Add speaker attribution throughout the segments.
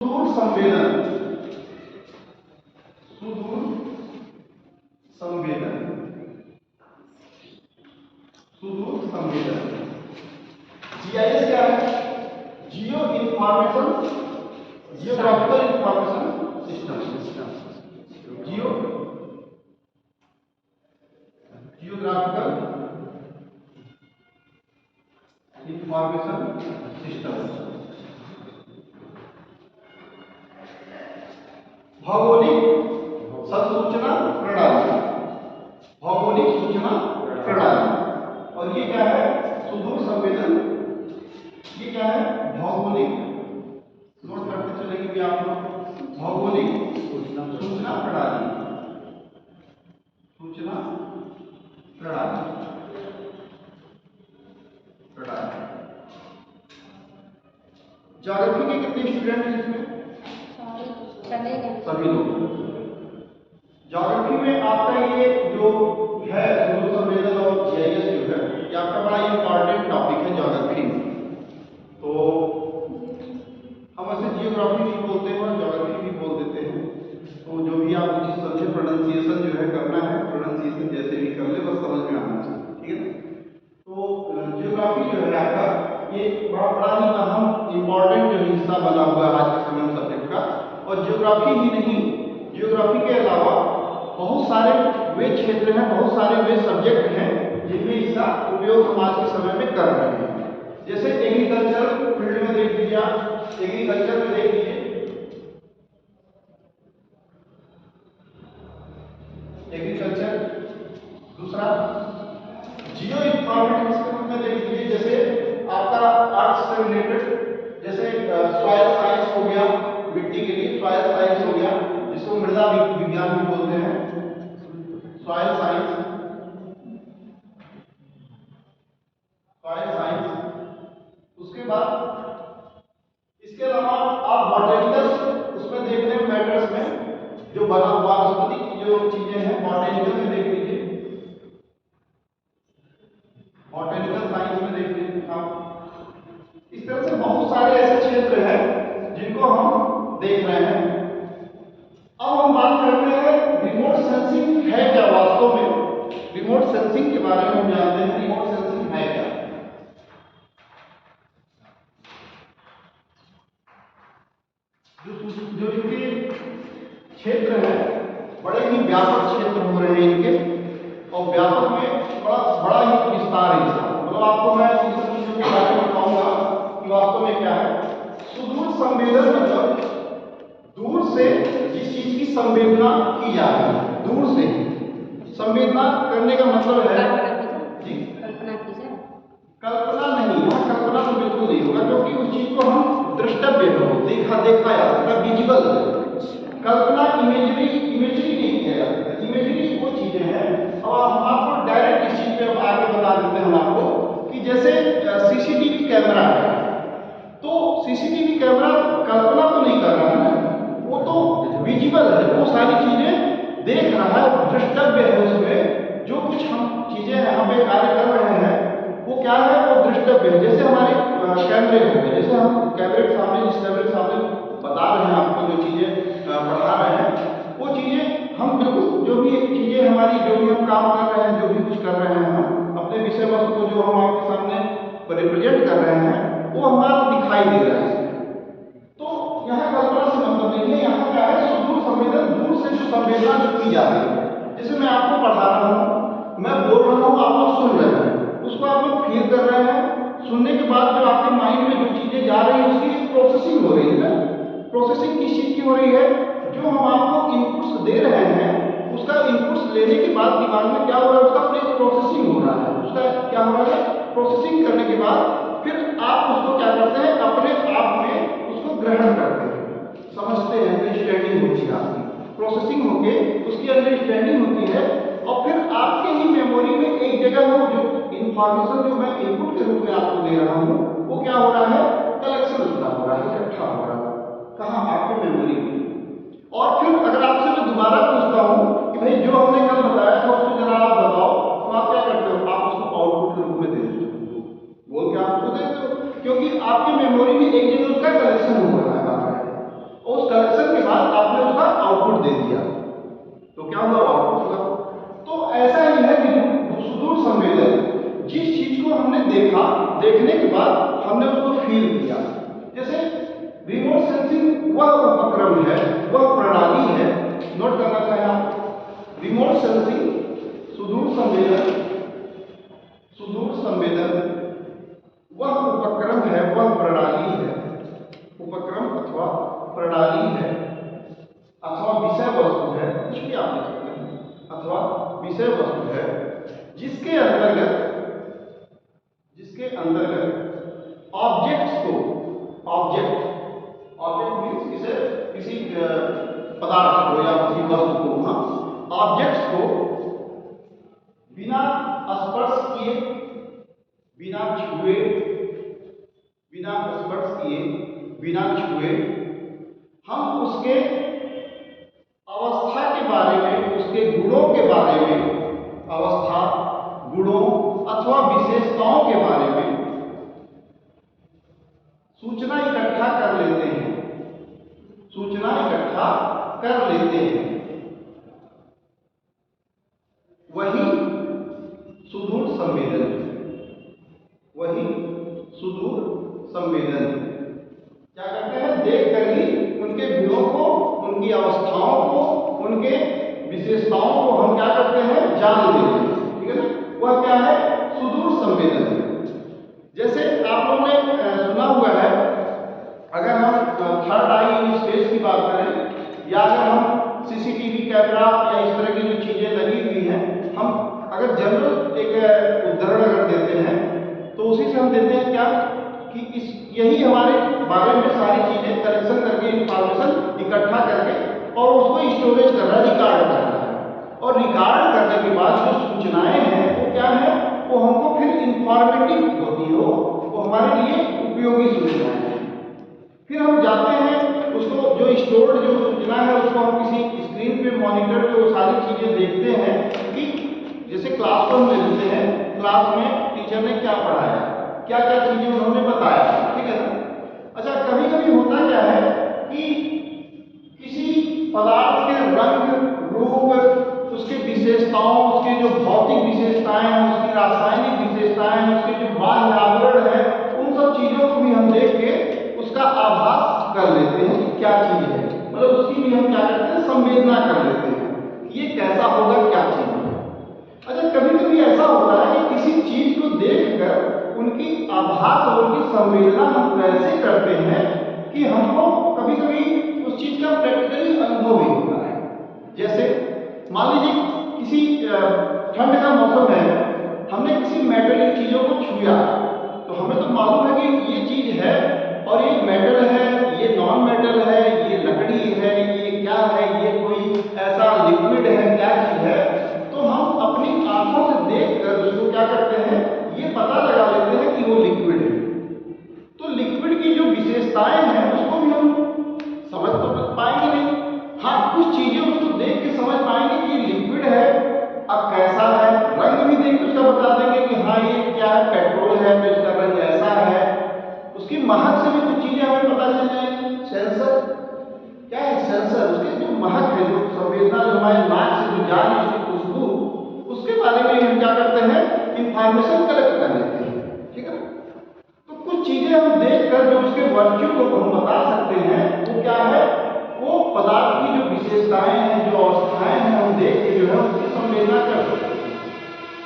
Speaker 1: सुदूर संवेदन, सुदूर संवेदन, सुदूर संवेदन। जीआईएस क्या है? Geo information, geographical information system, geographical information system. भौगोलिक संसूचना प्रणाली, भौगोलिक सूचना प्रणाली। और ये क्या है? सुदूर संवेदन। ये क्या है? भौगोलिक, नोट करते चलेंगे भी आप लोग। भौगोलिक सूचना प्रणाली, सूचना प्रणाली, प्रणाली। ज्योग्राफी के कितने स्टूडेंट हैं इसमें? सभी लोग। ज्योग्राफी में आपका ये जो है सुदूर संवेदन और जीआईएस जो है, ये आपका बड़ा इंपॉर्टेंट टॉपिक है ज्योग्राफी में। तो हम ऐसे जियोग्राफी भी बोलते हैं और ज्योग्राफी भी बोल देते हैं। तो जो भी आप चीज समझे, प्रोनाउंसिएशन जो है करना है, प्रोनाउंसिएशन जैसे भी कर ले, बस समझ में आना चाहिए, ठीक है ना? तो जियोग्राफी जो है आपका ये बड़ा ही अहम इंपॉर्टेंट जो हिस्सा बना हुआ है आज के समय में सब्जेक्ट का। और जियोग्राफी ही नहीं, जियोग्राफी के अलावा बहुत सारे वे क्षेत्र हैं, बहुत सारे वे सब्जेक्ट हैं जिनमें इसका उपयोग हम आज के समय में कर रहे हैं। जैसे एग्रीकल्चर फील्ड में देख लीजिए, एग्रीकल्चर में देख लीजिए, एग्रीकल्चर। दूसरा जियो इंफॉर्मेटिक्स के रूप में देख लीजिए, जैसे आपका अर्थ से रिलेटेड, जैसे सॉइल साइंस हो गया, मिट्टी के लिए सॉइल साइंस हो गया, जिसको मृदा विज्ञान भी बोलते हैं, सॉइल साइंस, सॉइल साइंस। उसके बाद इसके अलावा आप बॉटैनिकल उसमें देख रहे हैं, मैटर्स में जो बना हुआ वनस्पति की जो चीजें हैं, बॉटैनिकल में देख लीजिए, बॉटैनिकल साइंस में देख लीजिए आप। इस तरह से बहुत सारे ऐसे क्षेत्र हैं जिनको हम देख रहे हैं। अब हम बात करते हैं रिमोट सेंसिंग है क्या वास्तव में। रिमोट सेंसिंग के बारे में हम जानते हैं, रिमोट सेंसिंग है क्या। जो इनके क्षेत्र हैं बड़े ही व्यापक क्षेत्र हो रहे हैं इनके, और व्यापक में बड़ा ही विस्तार है इसका। मतलब आपको मैं इन सब चीजों के बारे में बताऊंगा कि वास्तव में क्या है। सुदूर संवेदन मतलब दूर से जिस चीज की संवेदना की जा रही है, दूर से संवेदना करने का मतलब है जी, कल्पना नहीं, यहाँ कल्पना तो बिल्कुल नहीं होगा, क्योंकि उस चीज को हम द्रष्टव्य हो, देखा जा सकता, विजुअल। कल्पना इमेजरी नहीं किया जा सकता। इमेजरी वो चीजें हैं। अब हम आपको डायरेक्ट इस चीज पे आगे बता देते हैं हम आपको कि जैसे सीसीटीवी कैमरा है, तो सीसीटीवी कैमरा कल्पना तो नहीं कर रहा है, वो तो विजुअल है, वो सारी चीजें देख रहा है, दृष्टव्य है। उसमें जो कुछ हम चीजें यहाँ पे कार्य कर रहे हैं वो क्या है, वो दृष्टव्य है। जैसे हमारे कैमरे हो गए, जैसे हम कैमरे के सामने, जिस कैमरे के सामने बता रहे हैं आपको जो चीजें पढ़ा रहे हैं, वो चीजें हम बिल्कुल जो भी चीजें हमारी, जो भी हम काम कर रहे हैं, जो भी कुछ कर रहे हैं, हम अपने विषय वस्तु को जो हम आपके सामने रिप्रेजेंट कर रहे हैं, वो हमारा दिखाई दे रहा है। तो यहाँ कल्पना से मतलब नहीं है, यहाँ क्या है, सुदूर संवेदन, दूर से जो संवेदना जो की जा रही है। जैसे मैं आपको पढ़ा रहा हूँ, मैं बोल रहा हूँ, आप लोग सुन रहे हैं, उसको आप लोग फील कर रहे हैं। सुनने के बाद जो आपके माइंड में जो चीजें जा रही है, उसकी प्रोसेसिंग हो रही है ना। प्रोसेसिंग किस चीज की हो रही है? जो हम आपको इनपुट्स दे रहे हैं, उसका इनपुट्स लेने के बाद दिमाग में क्या हो रहा है, उसका प्रोसेसिंग हो रहा है। उसका क्या हो रहा है? प्रोसेसिंग करने के बाद फिर आप उसको क्या करते हैं, अपने आप में उसको ग्रहण करते हैं, समझते हैं, अंडरस्टैंडिंग होती है आपकी, प्रोसेसिंग होके उसकी अंडरस्टैंडिंग होती है। और फिर आपके ही मेमोरी में एक जगह वो जो इंफॉर्मेशन जो मैं इनपुट के रूप में आपको दे रहा हूँ, वो क्या हो रहा है, कलेक्शन हो रहा है, इकट्ठा हो रहा है, कहाँ, आपके मेमोरी में। और फिर अगर आपसे मैं दोबारा पूछता हूँ कि भाई जो हमने कल बताया था उसको जरा आप बताओ, तो आप क्या करते हो, आप उसको आउटपुट के रूप में दे देते हो, बोल के आप उसको देते हो, क्योंकि आपके मेमोरी में एक जगह उसका कलेक्शन हो रहा है। वह उपक्रम है, वह प्रणाली है, नोट करना चाहें आप, रिमोट सेंसिंग, सुदूर संवेदन, सुदूर संवेदन वह उपक्रम है, वह प्रणाली है, उपक्रम अथवा प्रणाली है अथवा विषय वस्तु है, कुछ भी आप लिख सकते हैं, अथवा विषय वस्तु है जिसके अंतर्गत ऑब्जेक्ट्स को, ऑब्जेक्ट मीन्स किसी पदार्थ को या किसी वस्तु को, हाँ, ऑब्जेक्ट्स को बिना स्पर्श किए, बिना छुए, बिना स्पर्श किए, बिना छुए हम उसके अवस्था के बारे में, उसके गुणों के बारे में, अवस्था, गुणों अथवा विशेषताओं के बारे में सूचना इकट्ठा कर लेते हैं, सूचना इकट्ठा कर लेते हैं। वही सुदूर संवेदन, वही सुदूर संवेदन। क्या करते हैं? देख कर ही उनके गुणों को, उनकी अवस्थाओं को, उनके विशेषताओं को हम क्या करते हैं? जान लेते हैं। ठीक है ना? वह क्या है? सुदूर संवेदन। जैसे आप लोगों ने सुना हुआ है, अगर हम थर्ड आई इन स्पेस की बात करें या अगर हम सीसीटीवी कैमरा या इस तरह की जो चीजें लगी हुई हैं, हम अगर जनरल एक उदाहरण अगर देते हैं तो उसी से हम देते हैं क्या कि यही हमारे बारे में सारी चीजें कलेक्शन करके, इंफॉर्मेशन इकट्ठा करके और उसको स्टोरेज कर रहा है, रिकॉर्ड कर रहा है। और रिकॉर्ड करने के बाद जो सूचनाएं हैं वो क्या है? वो हमको फिर इंफॉर्मेटिव होती हो, वो हमारे लिए उपयोगी सूचनाएं हैं। फिर हम जाते हैं उसको, जो स्टोर्ड जो सूचना है उसको हम किसी स्क्रीन पे मॉनिटर पे वो सारी चीजें देखते हैं कि जैसे क्लासरूम में लेते हैं, क्लास में टीचर ने क्या पढ़ाया, क्या क्या चीजें उन्होंने बताया। ठीक है ना? अच्छा, कभी कभी होता क्या है कि किसी पदार्थ के रंग, रूप, उसके विशेषताओं, उसके जो भौतिक विशेषताएं हैं, उसकी रासायनिक विशेषताएं हैं, उसके जो बाह्य आवरण है, उन सब चीजों को भी हम देख के उसका आभास कर लेते हैं कि क्या चीज है, मतलब उसकी भी हम क्या करते हैं? संवेदना कर लेते हैं कि ये कैसा होगा, क्या चीज है। अच्छा, कभी कभी ऐसा होता है कि किसी चीज को देखकर उनकी आभास और उनकी संवेदना हम कैसे करते हैं कि हमको कभी कभी उस चीज का प्रैक्टिकली अनुभव भी होता है। जैसे मान लीजिए किसी ठंड का मौसम है, हमने किसी मेटलिक चीजों को छुआ तो हमें तो मालूम है कि ये चीज है और ये मेटल है, ये नॉन मेटल है, ये लकड़ी है, ये क्या है, ये कोई ऐसा लिक्विड है, क्या चीज है। तो हम अपनी आंखों से देखकर उसको क्या करते हैं? ये पता लगा लेते हैं कि वो लिक्विड है। तो लिक्विड की जो विशेषताएं हैं उसको भी हम समझ तो पाएंगे नहीं, हाँ कुछ चीजें उसको देख के समझ पाएंगे कि लिक्विड है। अब कैसा है, रंग भी देख के उसका बता देंगे कि हाँ ये क्या है, पेट्रोल है तो इसका रंग ऐसा है। उसकी महक से भी कुछ चीजें हमें पता चल जाएंगी। सेंसर क्या है? सेंसर, उसके जो महक है, जो संवेदना, जो हमारे नाक से जो जा रही है खुशबू, उसके बारे में हम क्या करते हैं? इंफॉर्मेशन कलेक्ट कर लेते हैं। ठीक है? तो कुछ चीजें हम देखकर जो उसके वर्च्यू को हम बता सकते हैं वो क्या है? वो पदार्थ की जो विशेषताएं हैं, जो अवस्थाएं हैं, हम देख के जो है उसकी संवेदना कर सकते हैं।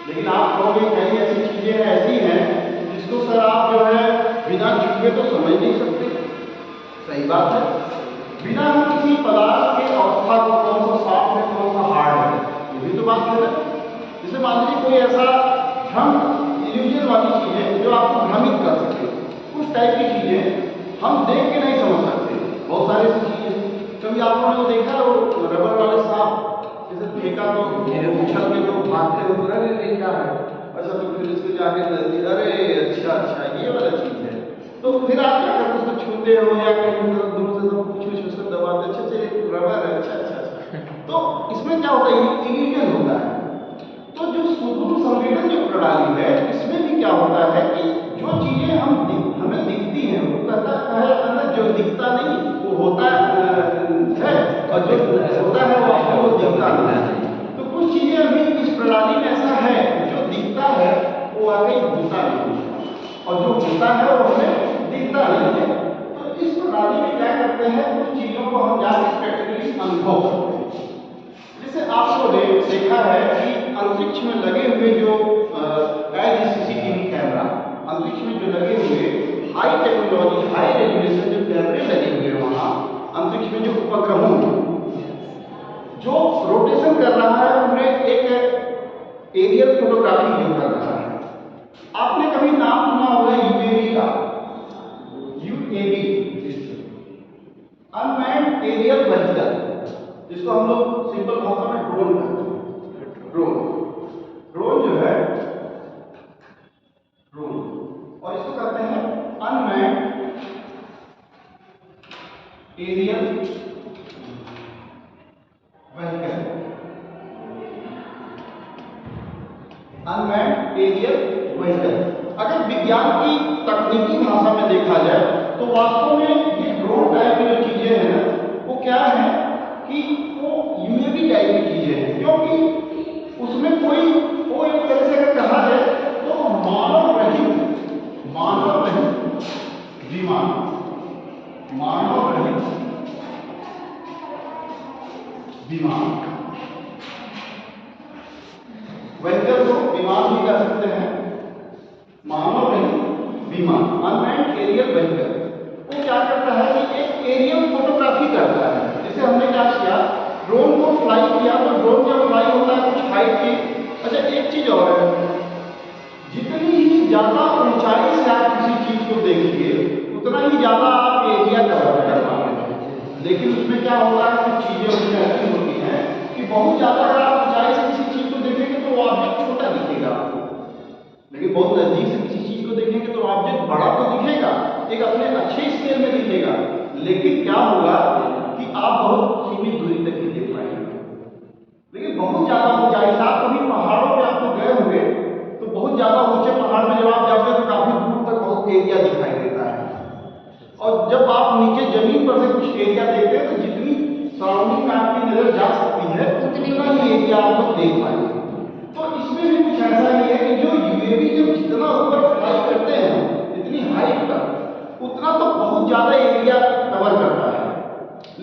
Speaker 1: लेकिन आप कहोगे कई ऐसी चीजें ऐसी हैं जिसको सर आप जो है बिना छुए तो समझ नहीं सकते। सही बात है, बिना हम किसी पदार्थ के अवस्था को, कौन सा सॉफ्ट है, कौन सा हार्ड है, ये भी तो बात है ना। जैसे मान लीजिए कोई ऐसा भ्रम, इल्यूजन वाली चीज है जो आपको भ्रमित कर सकते, उस टाइप की चीजें हम देख के नहीं समझ सकते। बहुत सारी ऐसी चीजें, कभी आप लोगों ने देखा वो रबर वाले सांप, जैसे फेंका तो उछल के लोग भागते हुए, अरे क्या है, अच्छा तो फिर इसको जाके नजदीक, अरे अच्छा ये वाला चीज है, तो फिर आप क्या करते, उसको छूते हो या कहीं दूर से तो कुछ उसको दबाते, अच्छा रबर है, अच्छा। तो इसमें क्या होता है? इल्यूजन होता है। तो जो सुदूर संवेदन जो प्रणाली है, इसमें भी क्या होता है कि जो चीजें हमें दिखती हैं, वो कहा जाता है जो दिखता नहीं वो होता है और जो होता है वो आपको दिखता नहीं। तो कुछ चीजें अभी इस प्रणाली में ऐसा है, जो दिखता है वो आगे होता नहीं और जो होता है वो हमें दिखता नहीं है। तो इस प्रणाली में क्या करते करते हैं कुछ चीजों को हम जाके प्रैक्टिकली अनुभव करते हैं। जैसे आपको देखा है कि अंतरिक्ष में लगे हुए जो सीसीटीवी कैमरा, अंतरिक्ष में जो लगे हुए हाई टेक्नोलॉजी हाई रेजोल्यूशन जो कैमरे लगे हुए हैं वहां अंतरिक्ष में, जो उपग्रहों जो रोटेशन कर रहा है उन्हें एक एरियल फोटोग्राफी जो कर रहा है। आपने कभी नाम सुना होगा यूएवी का, यूएवी अनमैन्ड एरियल व्हीकल, जिसको हम लोग सिंपल भाषा में ड्रोन कहते हैं। ड्रोन जो है ड्रोन, और इसको कहते हैं unmanned aerial vehicle, unmanned aerial vehicle. अगर विज्ञान की तकनीकी भाषा में देखा जाए तो वास्तव में ये ड्रोन टाइप की जो चीजें हैं वो क्या है कि वो यूएवी टाइप की चीजें हैं, क्योंकि उसमें कोई वो एक तरह से अगर कहा जाए तो मानव रहित विमान, मानव रहित विमान, व्हीकल को विमान भी कह सकते हैं, मानव रहित विमान, अनमैन्ड एरियल व्हीकल। वो क्या करता है कि एक एरियल फोटोग्राफी करता है। जैसे हमने क्या किया, ड्रोन को फ्लाई किया, तो ड्रोन जब फ्लाई होता है कुछ हाइट की। अच्छा एक चीज और है, जितनी ही ज्यादा ऊंचाई से आप किसी चीज को देखिए उतना ही ज्यादा आप एरिया कवर कर पाएंगे। लेकिन उसमें क्या होता है, कुछ चीजें उसमें ऐसी होती हैं कि बहुत ज्यादा अगर आप ऊंचाई से किसी चीज को देखेंगे तो वो ऑब्जेक्ट छोटा दिखेगा आपको, लेकिन बहुत नजदीक से किसी चीज को देखेंगे तो ऑब्जेक्ट बड़ा तो दिखेगा, एक अपने अच्छे स्केल में दिखेगा, लेकिन क्या होगा कि आप बहुत सीमित दूरी तक ही देख पाएंगे। लेकिन बहुत ज्यादा ऊंचाई से आप कभी पहाड़ों पे आपको गए होंगे तो बहुत ज्यादा ऊंचे पहाड़ में जब आप जाते हैं तो काफी दूर तक बहुत एरिया दिखाई देता है, और जब आप नीचे जमीन पर से कुछ एरिया देखते हैं तो जितनी सराउंडिंग में आपकी नजर जा सकती है उतना ही एरिया आप लोग देख पाएंगे। तो इसमें भी कुछ ऐसा ही है कि जो यूएवी जब जितना ऊपर फ्लाई करते हैं इतनी हाइट पर, उतना तो बहुत ज्यादा एरिया कवर करता है,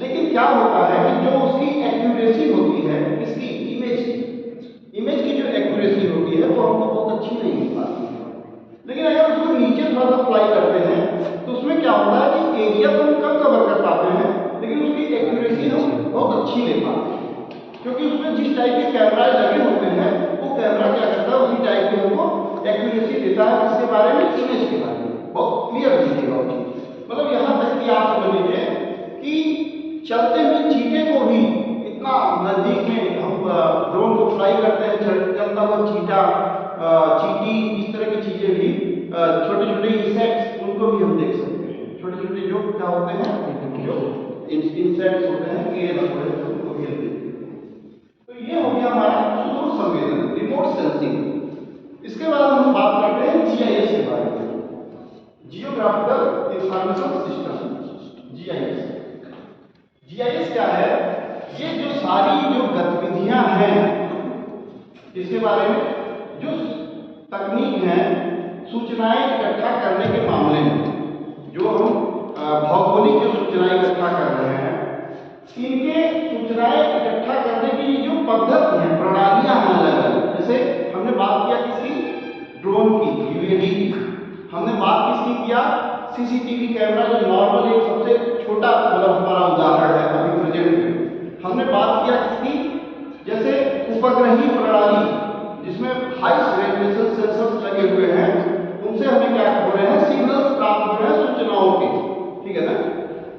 Speaker 1: लेकिन क्या होता है कि जो उसकी एक्यूरेसी होती है, इसकी इमेज की जो एक्यूरेसी होती है वो हमको बहुत अच्छी नहीं मिल पाती है। लेकिन अगर उसको नीचे थोड़ा सा फ्लाई करते हैं तो उसमें क्या होता है कि एरिया तो हम कम कवर कर पाते हैं, लेकिन उसकी एक्यूरेसी हम बहुत अच्छी ले पाते हैं, क्योंकि उसमें जिस टाइप के कैमरा लगे होते हैं वो कैमरा क्या करता है उसी टाइप की हमको एक्यूरेसी देता है, इसके बारे में, इमेज के बारे में बहुत क्लियर दिखेगा वो चीज। मतलब यहाँ तक कि आप समझ लीजिए कि चलते हुए चीटे को भी इतना नजदीक में हम ड्रोन को फ्लाई करते हैं, चलता हुआ चीटा, चीटी, इस तरह की चीजें भी, छोटे छोटे इंसेक्ट्स, उनको भी हम देख सकते हैं। छोटे छोटे जो क्या होते हैं, जो इंसेक्ट्स होते हैं, कीड़े मकोड़े, उनको भी हम देखते हैं। तो ये हो गया हमारा सुदूर संवेदन, रिमोट सेंसिंग। इसके बाद हम बात करते हैं जीआईएस के बारे में, geographical information system, GIS. GIS क्या है? ये जो सारी जो गतिविधियां हैं इसके बारे में, जो तकनीक है सूचनाएं इकट्ठा करने के मामले में, जो हम भौगोलिक जो सूचनाएं इकट्ठा कर रहे हैं, इनके सूचनाएं इकट्ठा करने की जो पद्धति है, प्रणालियां हैं अलग अलग। जैसे हमने बात किया किसी ड्रोन की, यूएवी की, हमने बात किसकी किया, सीसीटीवी कैमरा, जो नॉर्मल एक सबसे छोटा मतलब हमारा उदाहरण है अभी प्रेजेंट में। हमने बात किया किसकी, जैसे उपग्रही प्रणाली जिसमें हाई रेजोल्यूशन सेंसर्स लगे हुए हैं, उनसे हमें क्या हो रहे हैं, सिग्नल्स प्राप्त हो रहे हैं सूचनाओं के, ठीक है ना।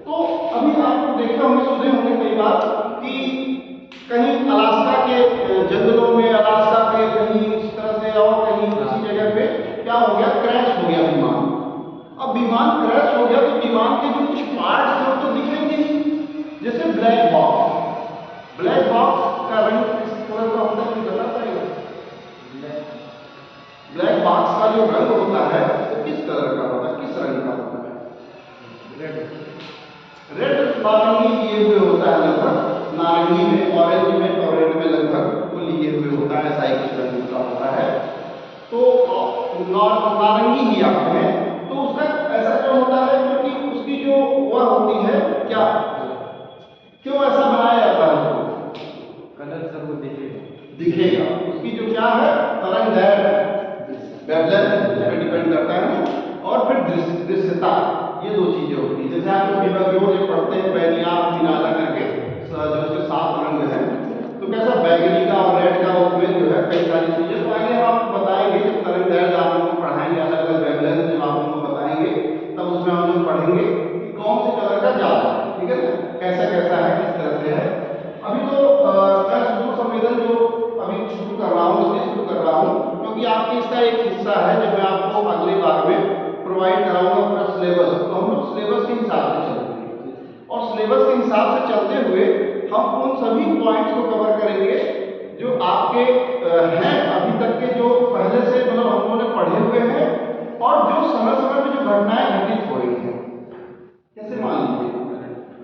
Speaker 1: तो अभी आप लोग देखे होंगे, सुने होंगे कई बार कि कहीं अलास्का के जंगलों में, अलास्का के कहीं इस तरह से और कहीं किसी जगह पे क्या हो गया, क्रैश हो गया विमान। अब विमान क्रैश हो गया तो विमान के जो कुछ पार्ट्स हैं वो तो दिखेंगे नहीं, जैसे ब्लैक बॉक्स। ब्लैक बॉक्स का रंग किस तरह का होता है बता पाएगा? ब्लैक बॉक्स का जो रंग होता है वो किस कलर का होता है, किस रंग का होता है? रेड नारंगी लिए हुए होता है, लगभग नारंगी में, ऑरेंज में और रेड में लगभग वो लिए हुए होता है, ऐसा ही कुछ रंग का होता है। तो नारंगी ही आप में, तो उसका ऐसा जो होता है क्योंकि उसकी जो वह होती है क्या, क्या? क्यों ऐसा बनाया जाता है उसको?
Speaker 2: कलर सबको
Speaker 1: दिखेगा। उसकी जो क्या है तरंग दैर्ध्य वेवलेंथ उस पर डिपेंड करता है ना। और फिर दृश्यता, ये दो चीजें होती है। जैसे आप विभागीय जो पढ़ते हैं बैनिया फिनाला करके जो उसके 7 रंग है, तो कैसा बैगनी का और रेड का उसमें जो है कई सारी चीजें। तो आगे हम आपको बताएंगे जब तरंग दैर्ध्य आप लोगों को पढ़ाएंगे, अलग अलग वेवलेंथ जब आप लोगों को बताएंगे तब उसमें हम लोग पढ़ेंगे कि कौन से कलर का ज्यादा है, ठीक है ना, कैसा कैसा है, किस तरह से है। अभी तो मैं सुदूर संवेदन जो अभी शुरू कर रहा हूँ, इसलिए शुरू कर रहा हूँ क्योंकि आपके इसका एक हिस्सा है जो मैं आपको अगले बार में प्रोवाइड कराऊंगा अपना सिलेबस। तो हम लोग सिलेबस के हिसाब से चलेंगे और सिलेबस के हिसाब से चलते हुए हम उन सभी पॉइंट्स को कवर करेंगे जो आपके हैं अभी तक के, जो पहले से मतलब हम लोगों ने पढ़े हुए हैं और जो समय समय में जो घटनाएं घटित हो रही हैं। जैसे मान लीजिए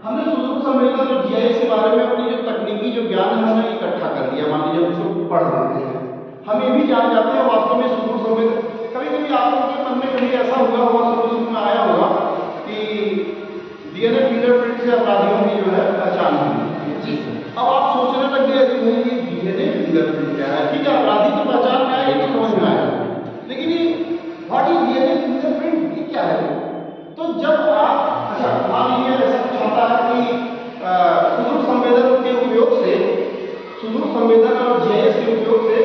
Speaker 1: हमने सुदूर संवेदन और जीआईएस के बारे में अपनी जो तकनीकी जो ज्ञान है हमने इकट्ठा कर लिया, मान लीजिए हम इसको पढ़ लेते हैं, हम ये भी जान जाते हैं वास्तव में सुदूर संवेदन। कभी कभी आप लोगों के मन में कभी ऐसा हुआ होगा, शुरू में आया होगा कि डीएनए फिंगरप्रिंट से अपराधियों की जो है पहचान हुई। अब आप सोचने लग गए कि ये डीएनए फिंगरप्रिंट क्या है? ठीक है, अपराधी तो पहचान में आया, ये तो समझ में आया, लेकिन ये व्हाट इज डीएनए फिंगरप्रिंट, ये क्या है? तो जब आप अच्छा मान लीजिए ऐसा कुछ आता है कि सुदूर संवेदन के उपयोग से, सुदूर संवेदन और जीआईएस के उपयोग से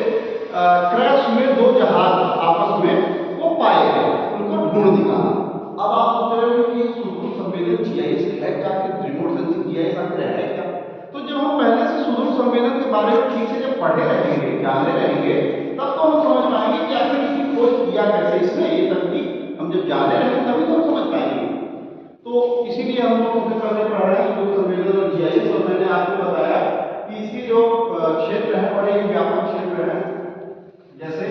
Speaker 1: क्रैश हुए 2 जहाज आपस में वो पाए गए, उनको ढूंढ निकाला। अब आप सोच रहे हो कि सुदूर संवेदन जीआईएस है क्या, कि रिमोट सेंसिंग जीआईएस आखिर है क्या? तो जब हम पहले से सुदूर संवेदन के बारे में ठीक से जब पढ़े रहेंगे, जानते रहेंगे, तब तो हम समझ पाएंगे कि आखिर इसकी खोज किया कैसे इसने, ये तकनीक हम जब जाने रहेंगे तभी तो हम समझ पाएंगे। तो इसीलिए हम लोग सबसे पहले पढ़ रहे हैं सुदूर संवेदन और जीआईएस। और मैंने आपको बताया कि इसकी जो क्षेत्र है बड़े ही व्यापक क्षेत्र है, जैसे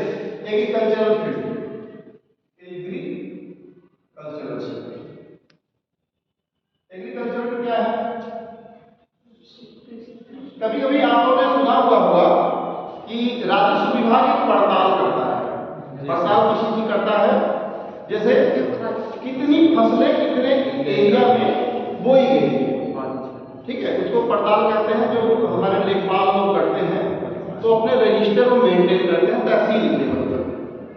Speaker 1: एग्रीकल्चरल फील्ड, एग्रीकल्चरल क्या है? कभी कभी आप लोगों ने सुना हुआ होगा कि राजस्व विभाग एक पड़ताल करता है। पड़ताल किसी की करता है? जैसे कितनी फसलें कितने एरिया में बोई गई, ठीक है, उसको पड़ताल कहते हैं। जो हमारे लेखपाल लोग करते हैं तो अपने रजिस्टर को मेंटेन करते हैं तहसील लेवल पर।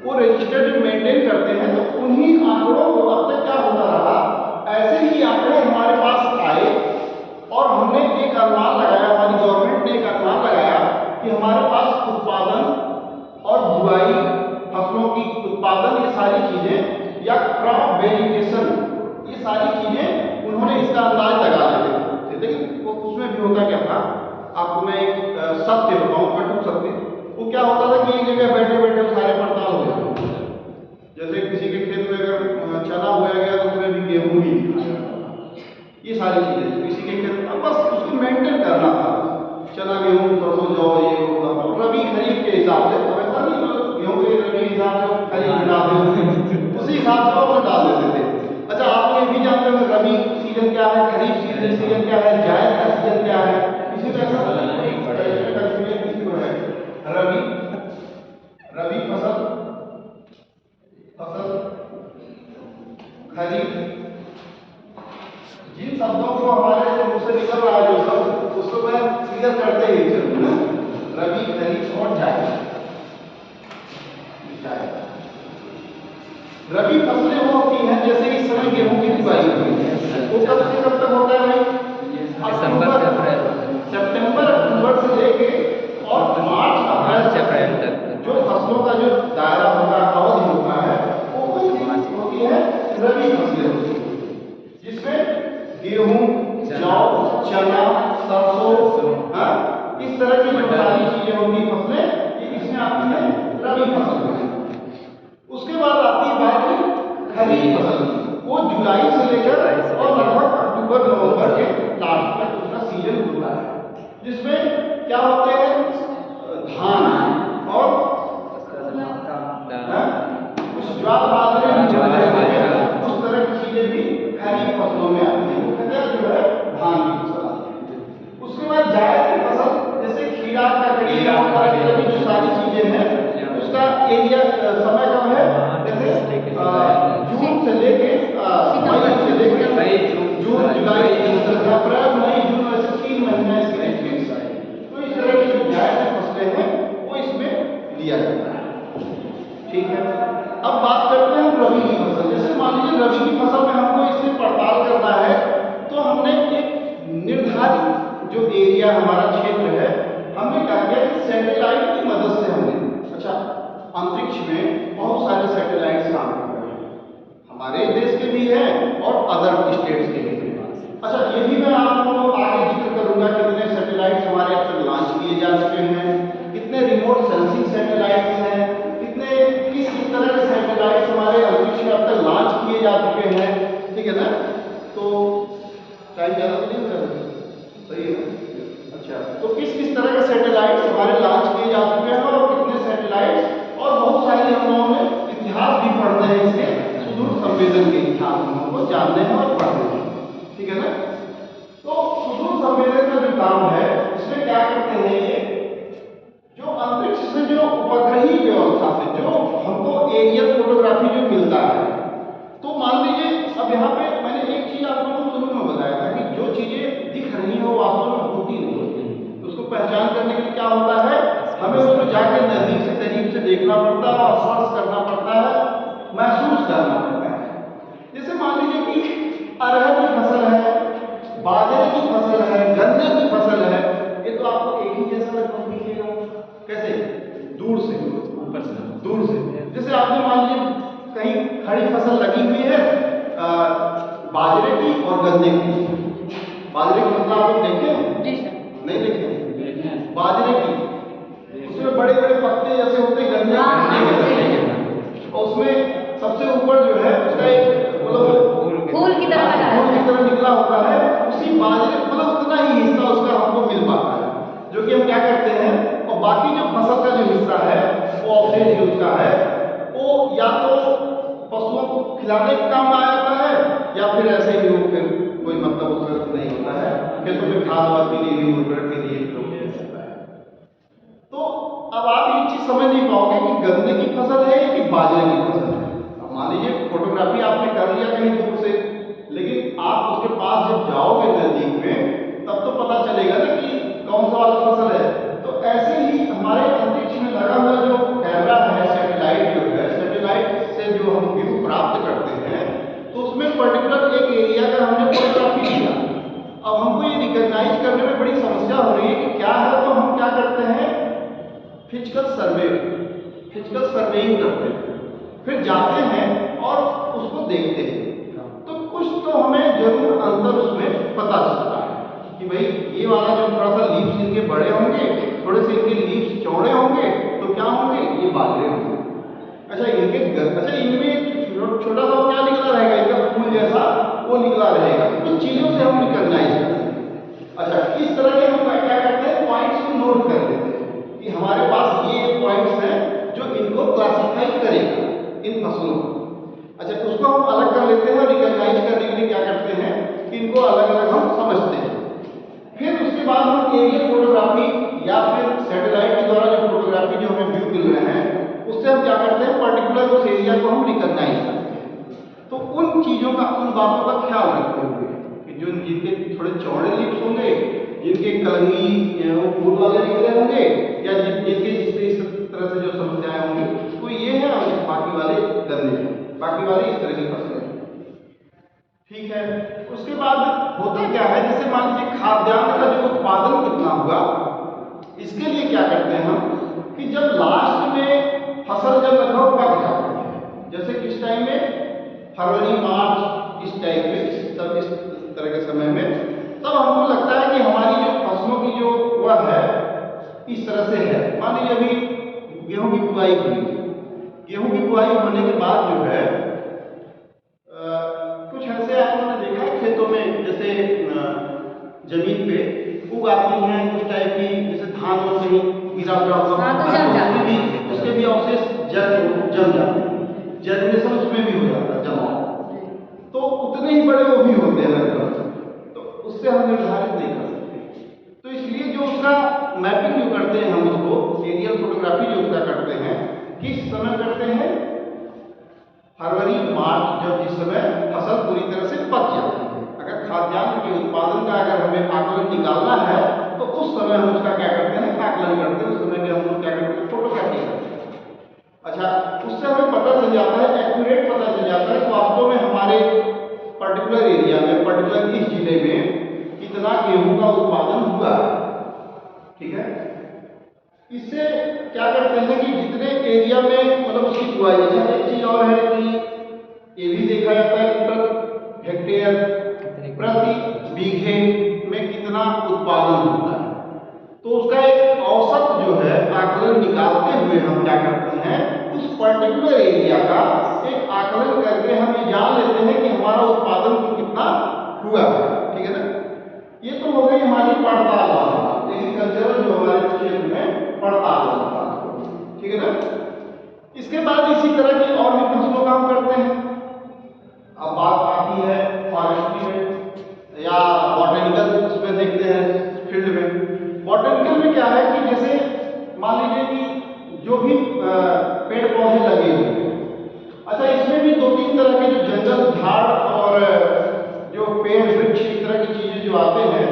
Speaker 1: वो रजिस्टर जो मेंटेन करते हैं तो उन्हीं आंकड़ों को अब तक क्या होता रहा, ऐसे ही आंकड़े हमारे पास आए और हमने एक अनुमान लगाया, हमारी गवर्नमेंट ने एक अनुमान लगाया कि हमारे पास उत्पादन और बुआई, फसलों की उत्पादन, ये सारी चीजें या क्रॉप वेरिएशन, ये सारी चीजें उन्होंने इसका अंदाज लगा दिया। लेकिन वो उसमें भी होता क्या था, आपको मैं एक सत्य बताऊं, कटु सत्य। वो क्या होता था कि एक जगह बैठे बैठे सारे पड़ताल हो जाते। जैसे किसी के खेत में अगर चना बोया गया तो उसमें भी गेहूं भी, ये सारी चीजें किसी के खेत, अब बस उसको मेंटेन करना था। चना गेहूं सरसों जौ ये होगा तो रबी खरीफ के हिसाब से, अब ऐसा नहीं मतलब गेहूं के रबी हिसाब से खरीफ में डाल देते, उसी हिसाब से वो डाल देते थे। अच्छा आप लोग ये भी जानते हो रबी सीजन क्या है, खरीफ सीजन क्या है, जायद का सीजन क्या है? इसी तरह से रबी रबी फसल, खरीफ, जिन शब्दों को हमारे मुंह से निकल रहा है जो शब्द, उसको मैं क्लियर करते ही चलूँ ना, रबी खरीफ और जायद। रबी फसलें वो होती हैं जैसे इस समय गेहूं की बुआई हुई है, वो कब से कब तक होता है भाई? सितंबर अक्टूबर से लेके और मार्च अप्रैल तक जो फसलों का जो दायरा होता है, अवधि होता है, वो होती है रबी फसलें होती है, जिसमें गेहूं, जौ, चना, सरसों, इस तरह की जो सारी चीजें होती हैं फसलें, ये इसमें आती है रबी फसल। उसके बाद आती है बात खरीफ फसल, वो जुलाई से लेकर और लगभग अक्टूबर नवंबर के लास्ट तक उसका सीजन होता है, जिसमें क्या होते हैं धान और कुछ ज्वार बाजरे, उस तरह की चीजें भी खरीफ फसलों में आती है। वो जो है धान की फसल आती है। उसके बाद जायद की फसल जैसे खीरा, ककड़ी, जो सारी चीजें हैं, उसका एरिया समय कब है? जैसे जून से लेके मई से लेके जून जुलाई निर्धारित जो एरिया हमारा क्षेत्र है, हमने क्या किया कि सैटेलाइट की मदद से हमने, अच्छा अंतरिक्ष में बहुत सारे सैटेलाइट्स काम कर रहे हैं, हमारे देश के भी हैं और अदर स्टेट्स के भी हैं। अच्छा ये भी मैं आप लोगों को आगे जिक्र करूंगा कितने सैटेलाइट्स हमारे अब तक लॉन्च किए जा चुके हैं, कितने रिमोट सेंसिंग सैटेलाइट्स हैं, कितने किस तरह के सैटेलाइट्स हमारे अंतरिक्ष में अब तक लॉन्च किए जा चुके हैं, ठीक है ना। तो टाइम ज़्यादा तो नहीं हो रहा, सही है ना। अच्छा तो किस तरह के सैटेलाइट्स हमारे लॉन्च किए जा चुके हैं और कितने सैटेलाइट्स, और बहुत सारे हम लोगों ने इतिहास भी पढ़ना है, इसके सुदूर संवेदन के इतिहास हम लोगों को जानने हैं और पढ़ने हैं, ठीक है ना। तो सुदूर संवेदन का जो काम है इसमें क्या करते हैं, ये जो अंतरिक्ष से जो उपग्रही व्यवस्था से जो हमको एरियल फोटोग्राफी जो मिलता है, तो मान लीजिए अब यहाँ पे मैंने एक चीज आप लोगों को शुरू में बताया था कि जो चीजें दिख रही हैं वो वास्तव में होती नहीं होती, तो उसको पहचान करने के लिए क्या होता है, हमें उसको जाके नजदीक से करीब से देखना पड़ता है और स्पर्श करना पड़ता है, महसूस करना पड़ता है। जैसे मान लीजिए कि अरहर की फसल है, बाजरे की फसल है, गन्ने की फसल है, ये तो आपको एक ही जैसा लगभग दिखेगा, कैसे दूर से, दूर से। जैसे आपने मान लीजिए कहीं खड़ी फसल लगी हुई है बाजरे की और गन्ने की, बाजरे की फसल आप लोग देखे हैं? नहीं देखे? बाजरे की उसमें बड़े बड़े पत्ते जैसे होते हैं, गन्ने और उसमें सबसे ऊपर जो है उसका एक मतलब
Speaker 3: फूल की तरह
Speaker 1: निकला होता है, उसी बाजरे मतलब उतना ही हिस्सा उसका हमको मिल पाता है, जो कि हम क्या करते हैं, और बाकी जो फसल का जो हिस्सा है वो अवशेष जो उसका है वो या तो पशुओं को खिलाने के काम आ जाता है या फिर ऐसे ही वो फिर कोई मतलब उसका नहीं होता है, खेतों में खाद वाद के लिए उर्वरक के लिए उपयोग किया जाता है। तो अब आप ये चीज समझ नहीं पाओगे कि गन्ने की फसल है कि बाजरे की फसल है। अब मान लीजिए फोटोग्राफी आपने कर लिया कहीं दूर से, लेकिन आप उसके पास जब जाओगे नजदीक में तब तो पता चलेगा ना कि कौन सा वाला फसल है। तो ऐसे ही हमारे अंतरिक्ष में लगा हुआ जो कैमरा है, सैटेलाइट जो है, सैटेलाइट से जो हम व्यू प्राप्त करते हैं, तो उसमें पर्टिकुलर एक एरिया का हमने फोटोग्राफी किया। अब हमको ये रिकॉग्नाइज करने में बड़ी समस्या हो रही है कि क्या है, तो हम क्या करते हैं, फिजिकल सर्वेइंग करते हैं, फिर जाते हैं और उसको देखते हैं, तो कुछ तो हमें जरूर अंतर उसमें पता चलता है कि भाई ये वाला जो थोड़ा सा लीव्स इनके बड़े होंगे, थोड़े से इनके लीव्स चौड़े होंगे, तो क्या होंगे, ये बाजरे होंगे। अच्छा इनमें छोटा सा क्या निकला रहेगा, इनका फूल जैसा वो निकला रहेगा, कुछ चीजों से हम रिकॉग्नाइज करते हैं। अच्छा इस तरह के हम क्या करते हैं, पॉइंट्स को नोट कर लेते हैं कि हमारे पास ये पॉइंट्स हैं जो इनको क्लासिफाई करेगा इन फसलों को। अच्छा उसको हम अलग कर लेते हैं और रिकॉग्नाइज करने के लिए क्या करते हैं कि इनको अलग अलग हम समझते हैं। फिर उसके बाद हम एरियल फोटोग्राफी या फिर सैटेलाइट के द्वारा जो फोटोग्राफी जो हमें व्यू मिल रहे हैं उससे हम क्या करते हैं, पर्टिकुलर उस एरिया को हम रिकॉग्नाइज करते हैं। तो उन चीज़ों का, उन बातों का ख्याल रखते हुए कि जो जिनके थोड़े चौड़े लिप्स होंगे, जिनके कलंगी वो फूल वाले निकले होंगे, या जिनके इस तरह से जो समस्याएं होंगी, तो ये है, और बाकी वाले गन्ने, बाकी वाले इस तरह की फसलें, ठीक है। उसके बाद होता क्या है, जैसे मान लीजिए खाद्यान्न का जो उत्पादन कितना हुआ, इसके लिए क्या करते हैं हम कि जब लास्ट में फसल जब लगभग पक जाती है, जैसे किस टाइम में, फरवरी मार्च इस टाइम में, तब इस तरह के समय में, तब हमको लगता है कि हमारी जो फसलों की जो वह है इस तरह से है। मान लीजिए अभी गेहूं की बुआई हुई, गेहूं की बुआई होने के बाद जो है कुछ ऐसे आप लोगों ने देखा है खेतों में, जैसे जमीन पे उग आती हैं कुछ टाइप की, जैसे धान और कहीं गिरा हुआ उसके भी अवशेष जम जाते हैं, जर्मिनेशन उसमें भी हो जाता है, जमाव, तो उतने ही बड़े वो भी होते हैं लगभग, तो उससे हम निर्धारित नहीं कर सकते। तो इसलिए जो उसका मैपिंग जो करते हैं हम, उसको एरियल फोटोग्राफी जो उसका करते हैं, किस समय करते हैं, फरवरी मार्च, जब जिस समय फसल पूरी तरह से पक जाती है। अगर खाद्यान्न के उत्पादन का अगर हमें आकलन निकालना है तो उस समय हम उसका क्या करते हैं, आकलन करते हैं, उस समय में हम लोग क्या करते हैं, फोटोग्राफी करते हैं। अच्छा उससे हमें पता चल जाता है, एक्यूरेट पता चल जाता है वास्तव में हमारे पर्टिकुलर एरिया में, पर्टिकुलर इस जिले में कितना कितना गेहूं का उत्पादन हुआ। ठीक है, इससे क्या करते हैं कि जितने एरिया में मतलब उसकी बुआई, अच्छा एक चीज और है कि ये भी देखा जाता है कि प्रति हेक्टेयर प्रति बीघे में कितना उत्पादन होता है। तो उसका एक औसत जो है आकलन निकालते हुए हम क्या करते हैं, उस पर्टिकुलर एरिया का एक आकलन करके हम ये जान लेते हैं कि हमारा उत्पादन कुल कितना हुआ है। ठीक है ना, ये तो हो गई हमारी पड़ताल वाला एग्रीकल्चर जो हमारे क्षेत्र में पड़ताल वाला। ठीक है ना, इसके बाद इसी तरह की और भी फसलों का हम करते हैं। अब बात आती है फॉरेस्ट्री में या बॉटनिकल उसमें देखते हैं फील्ड में। बॉटनिकल में क्या है कि जैसे मान लीजिए कि जो भी पेड़ पौधे लगे हुए हैं, अच्छा इसमें भी दो तीन तरह के जो जंगल झाड़ और जो पेड़ वृक्ष इस तरह की चीजें जो आते हैं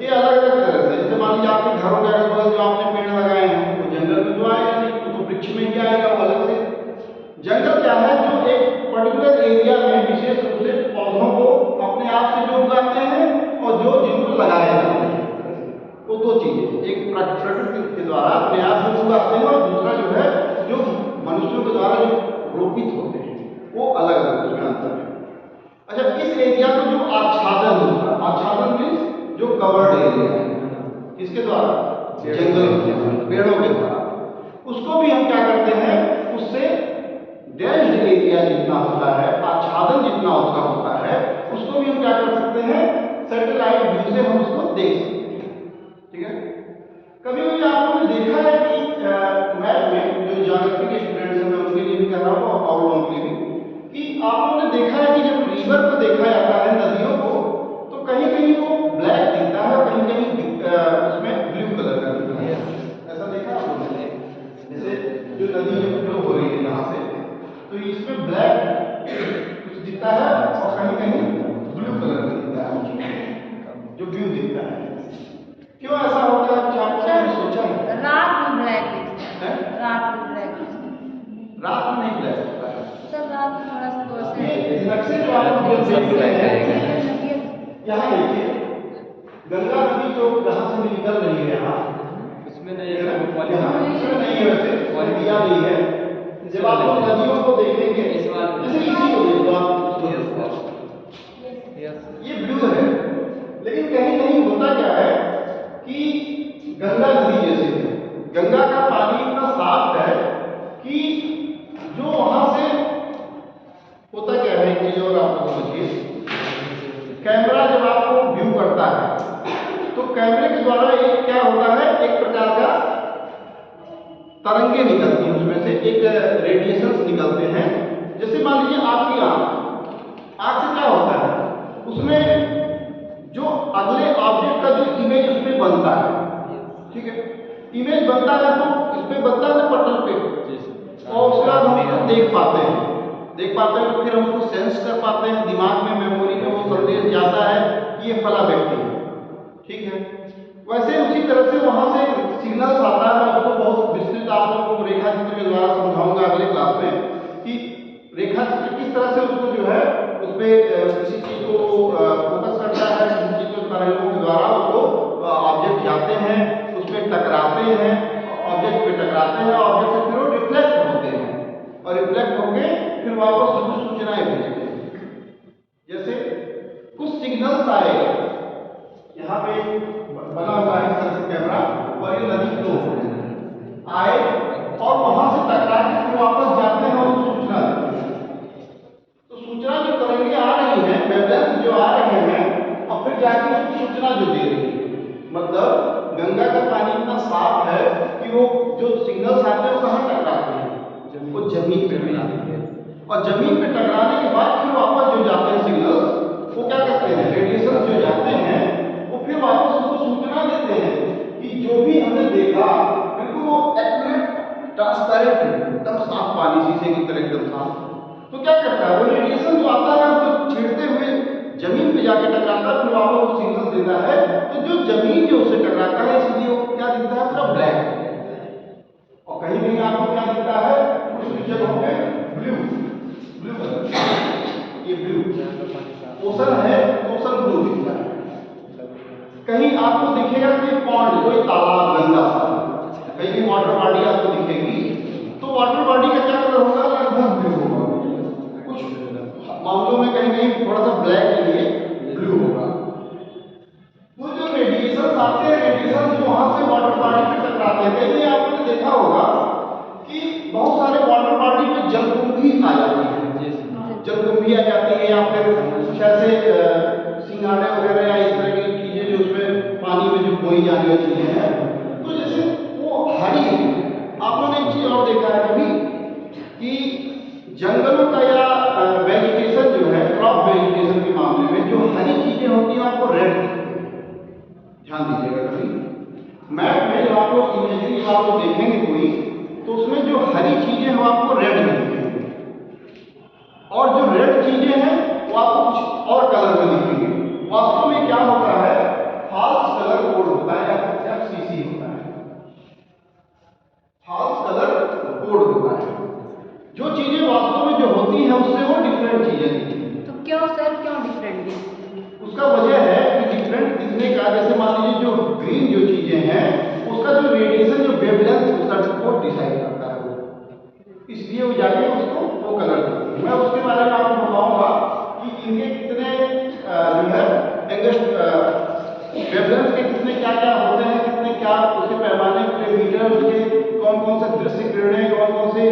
Speaker 1: ये अलग अलग तरह से, जैसे मान लीजिए आपके घरों के अगल बगल जो आपने पेड़ लगाए हैं वो जंगल में तो आएगा नहीं, वो तो वृक्ष में ही आएगा वो अलग से। जंगल क्या है, जो एक पर्टिकुलर एरिया में विशेष रूप से पौधों को अपने आप से जो उगाते हैं और जो जिनको लगाए जाते हैं, वो दो चीजें, एक प्रकृति के द्वारा अपने आप से उगाते हैं और दूसरा जो है जो मनुष्यों के द्वारा जो रोपित होते हैं, वो अलग अलग उसमें अंतर है। अच्छा, इस एरिया को जो आच्छादन होगा, आच्छादन मीन्स जो कवर्ड एरिया है, किसके द्वारा, जंगल पेड़ों के द्वारा, उसको भी हम क्या करते हैं, उससे डेंस्ड एरिया जितना होता है, आच्छादन जितना उसका होता है, उसको भी हम क्या कर सकते हैं, सैटेलाइट व्यू से हम उसको देख सकते हैं। ठीक है, कभी कभी आप लोगों ने देखा है कि मैथ में जो ज्योग्राफी के स्टूडेंट्स हैं, मैं उनके लिए भी कर रहा हूँ और लोगों के लिए भी, कि आप लोगों ने देखा है कि जब रिवर को देखा जाता है, नदियों को, तो कहीं कहीं वो ब्लैक दिखता है और कहीं कहीं उसमें ब्लू कलर का दिखता है। ऐसा देखा आप लोगों ने, जैसे जो नदी जो फ्लो हो रही है यहाँ से, तो इसमें ब्लैक कुछ दिखता है और कहीं कहीं ब्लू कलर का दिखता है, जो व्यू दिखता है। क्यों ऐसा होता है, कुछ आपने सोचा है?
Speaker 3: रात में ब्लैक दिखता है, रात में ब्लैक दिखता है,
Speaker 1: रात में नहीं ब्लैक होता है
Speaker 3: सर रात में थोड़ा सा तो
Speaker 1: ये नक्शे जो आप लोग जब देख रहे हैं, यहाँ देखिए गंगा नदी जो जहाँ से भी निकल रही है, यहाँ
Speaker 2: इसमें
Speaker 1: नहीं है वैसे दिया नहीं है। जब आप लोग नदियों को देखेंगे, जैसे इसी को देखो आप, ये ब्लू है, लेकिन कहीं कहीं होता क्या है कि गंगा नदी जैसे गंगा का पानी इतना साफ है कि जो वहां से होता क्या है, एक चीज और आप लोग समझिए, कैमरा जब आपको व्यू करता है तो कैमरे के द्वारा एक क्या होता है, एक प्रकार का तरंगे निकलती हैं, उसमें से एक रेडिएशंस निकलते हैं। जैसे मान लीजिए आपकी आंख से क्या होता है, उसमें जो अगले ऑब्जेक्ट का जो इमेज उसमें बनता है, ठीक है, इमेज बनता है तो इसमें बनता है पटल पे, और उसके बाद हम उसको देख पाते हैं तो फिर हम उसको सेंस कर पाते हैं, दिमाग में मेमोरी में वो संदेश जाता है कि ये फला व्यक्ति है। ठीक है, वैसे उसी तरह से वहां से सिग्नल्स आता है। मैं उसको बहुत विस्तृत आप लोगों को रेखा चित्र के द्वारा समझाऊंगा अगले क्लास में कि रेखा चित्र किस तरह से उसको जो है उसमें किसी चीज को फोकस करता है, किसी चीज को तरंगों के द्वारा उसको ऑब्जेक्ट जाते हैं, उसमें टकराते हैं, ऑब्जेक्ट पे टकराते हैं, ऑब्जेक्ट से फिर वो रिफ्लेक्ट होते हैं और रिफ्लेक्ट होके फिर वापस कुछ सूचनाएं भेजते हैं। जैसे कुछ सिग्नल्स आए, यहाँ पे बना हुआ है कैमरा और ये नदी फ्लो आए और वहां से टकरा के फिर वापस जाते हैं और सूचना देते हैं। तो सूचना जो तरंगे आ रही है, वेवलेंथ जो आ रहे हैं, और फिर जाके उसकी सूचना जो दे रही है, मतलब गंगा का पानी इतना साफ है कि वो जो सिग्नल्स आते हैं वो कहाँ टकराते हैं, वो जमीन पे टकराते हैं, और जमीन पे टकराने के बाद फिर वापस जो जाते हैं सिग्नल्स, वो क्या करते हैं, रेडिएशन जो जाते हैं वो फिर वापस उसको सूचना देते हैं कि जो भी हमने देखा बिल्कुल वो एक्यूरेट, ट्रांसपेरेंट, एकदम साफ पानी शीशे की तरह एकदम साफ। तो क्या करता है, वो रेडिएशन जो आता है उसको छेड़ते हुए जमीन पे जाके टकराता है, फिर वापस वो सिग्नल देता है। तो जो जमीन जो उससे टकराता है इसलिए वो क्या दिखता है, पूरा ब्लैक, और कहीं कहीं आपको क्या दिखता है, कुछ जगहों पे ब्लू कलर, ये ब्लू ओशन है, ओशन ब्लू दिखता है। कहीं आपको दिखेगा कोई पॉन्ड, कोई तालाब गंदा सा, कहीं भी वाटर बॉडी आपको दिखेगी, तो वाटर बॉडी का क्या कलर होगा? लगभग ब्लू होगा। कुछ मामलों में कहीं कहीं थोड़ा सा ब्लैक के लिए ब्लू होगा। तो जो रेडिएशन आते हैं, रेडिएशन जो वहां से वाटर बॉडी पे टकराते हैं, कहीं आपने देखा होगा कि बहुत सारे वाटर बॉडी में जलकुंभी आ जाती है, जलकुंभी आ जाती है, या फिर कुछ ऐसे सिंगाड़े वगैरह या इस तरह की चीजें जो उसमें पानी में जो बोई जाने वाली चीजें हैं, तो जैसे वो हरी, आप लोगों ने एक चीज और देखा है कभी कि जंगलों का या वेजिटेशन जो है, क्रॉप वेजिटेशन के मामले में जो हरी चीजें होती हैं आपको रेड दिखती है। ध्यान दीजिएगा कभी मैप में जब आप लोग इमेजरी जब आप लोग देखेंगे कोई, तो उसमें जो हरी चीजें हैं वो आपको रेड दिखेंगी, और जो रेड चीजें हैं वो आपको कुछ और कलर में दिखेंगे। वास्तव में क्या होता है? फॉल्स कलर कोड होता है, FCC होता है, फॉल्स कलर कोड होता है। जो चीजें वास्तव में जो होती हैं उससे वो डिफरेंट चीजें दिखती हैं।
Speaker 3: तो क्यों सर, क्यों डिफरेंट है?
Speaker 1: उसका वजह है कि डिफरेंट दिखने का, जैसे मान लीजिए जो ग्रीन जो चीजें हैं उसका जो रेडिएशन जो वेवलेंथ उसका वो डिसाइड करता है, इसलिए वो जाके उसको वो कलर देती है। मैं उसके बारे में आपको बताऊंगा कि इनके कितने जो है वेवलेंथ के कितने क्या क्या होते हैं, कितने क्या उसके पैमाने के मीटर, उसके कौन कौन से दृश्य किरणें, कौन कौन से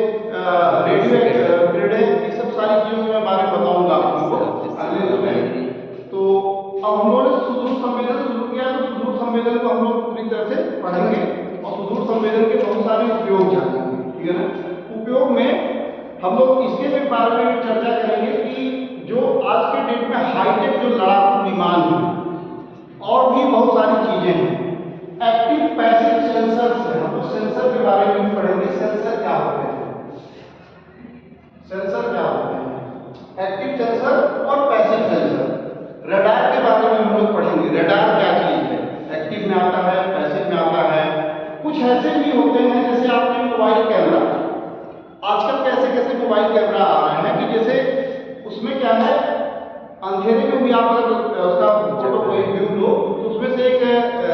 Speaker 1: रेडियो किरणें, ये सब सारी चीजों के बारे में बताऊंगा आपको अगले समय। तो अब हम लोगों ने सुदूर संवेदन शुरू किया, तो सुदूर संवेदन को हम लोग पूरी तरह से पढ़ेंगे और सुदूर संवेदन के बहुत सारे उपयोग जानेंगे, ठीक है ना। उपयोग में हम लोग इसके भी बारे में चर्चा करेंगे कि जो आज के डेट में हाईटेक जो लड़ाकू विमान है और भी बहुत सारी चीजें हैं, एक्टिव पैसिव सेंसर्स है, हम लोग सेंसर के बारे में भी पढ़ेंगे। सेंसर क्या होते हैं, सेंसर क्या होते हैं, एक्टिव सेंसर और पैसिव सेंसर। रडार के बारे में हम लोग पढ़ेंगे, रडार क्या चीज है, एक्टिव में आता है, पैसिव में आता है। कुछ ऐसे भी होते हैं जैसे आपके मोबाइल कैमरा, आजकल कैसे कैसे मोबाइल कैमरा आ रहे हैं कि जैसे उसमें क्या है, अंधेरे में भी आप अगर उसका फोटो कोई व्यू लो तो उसमें से एक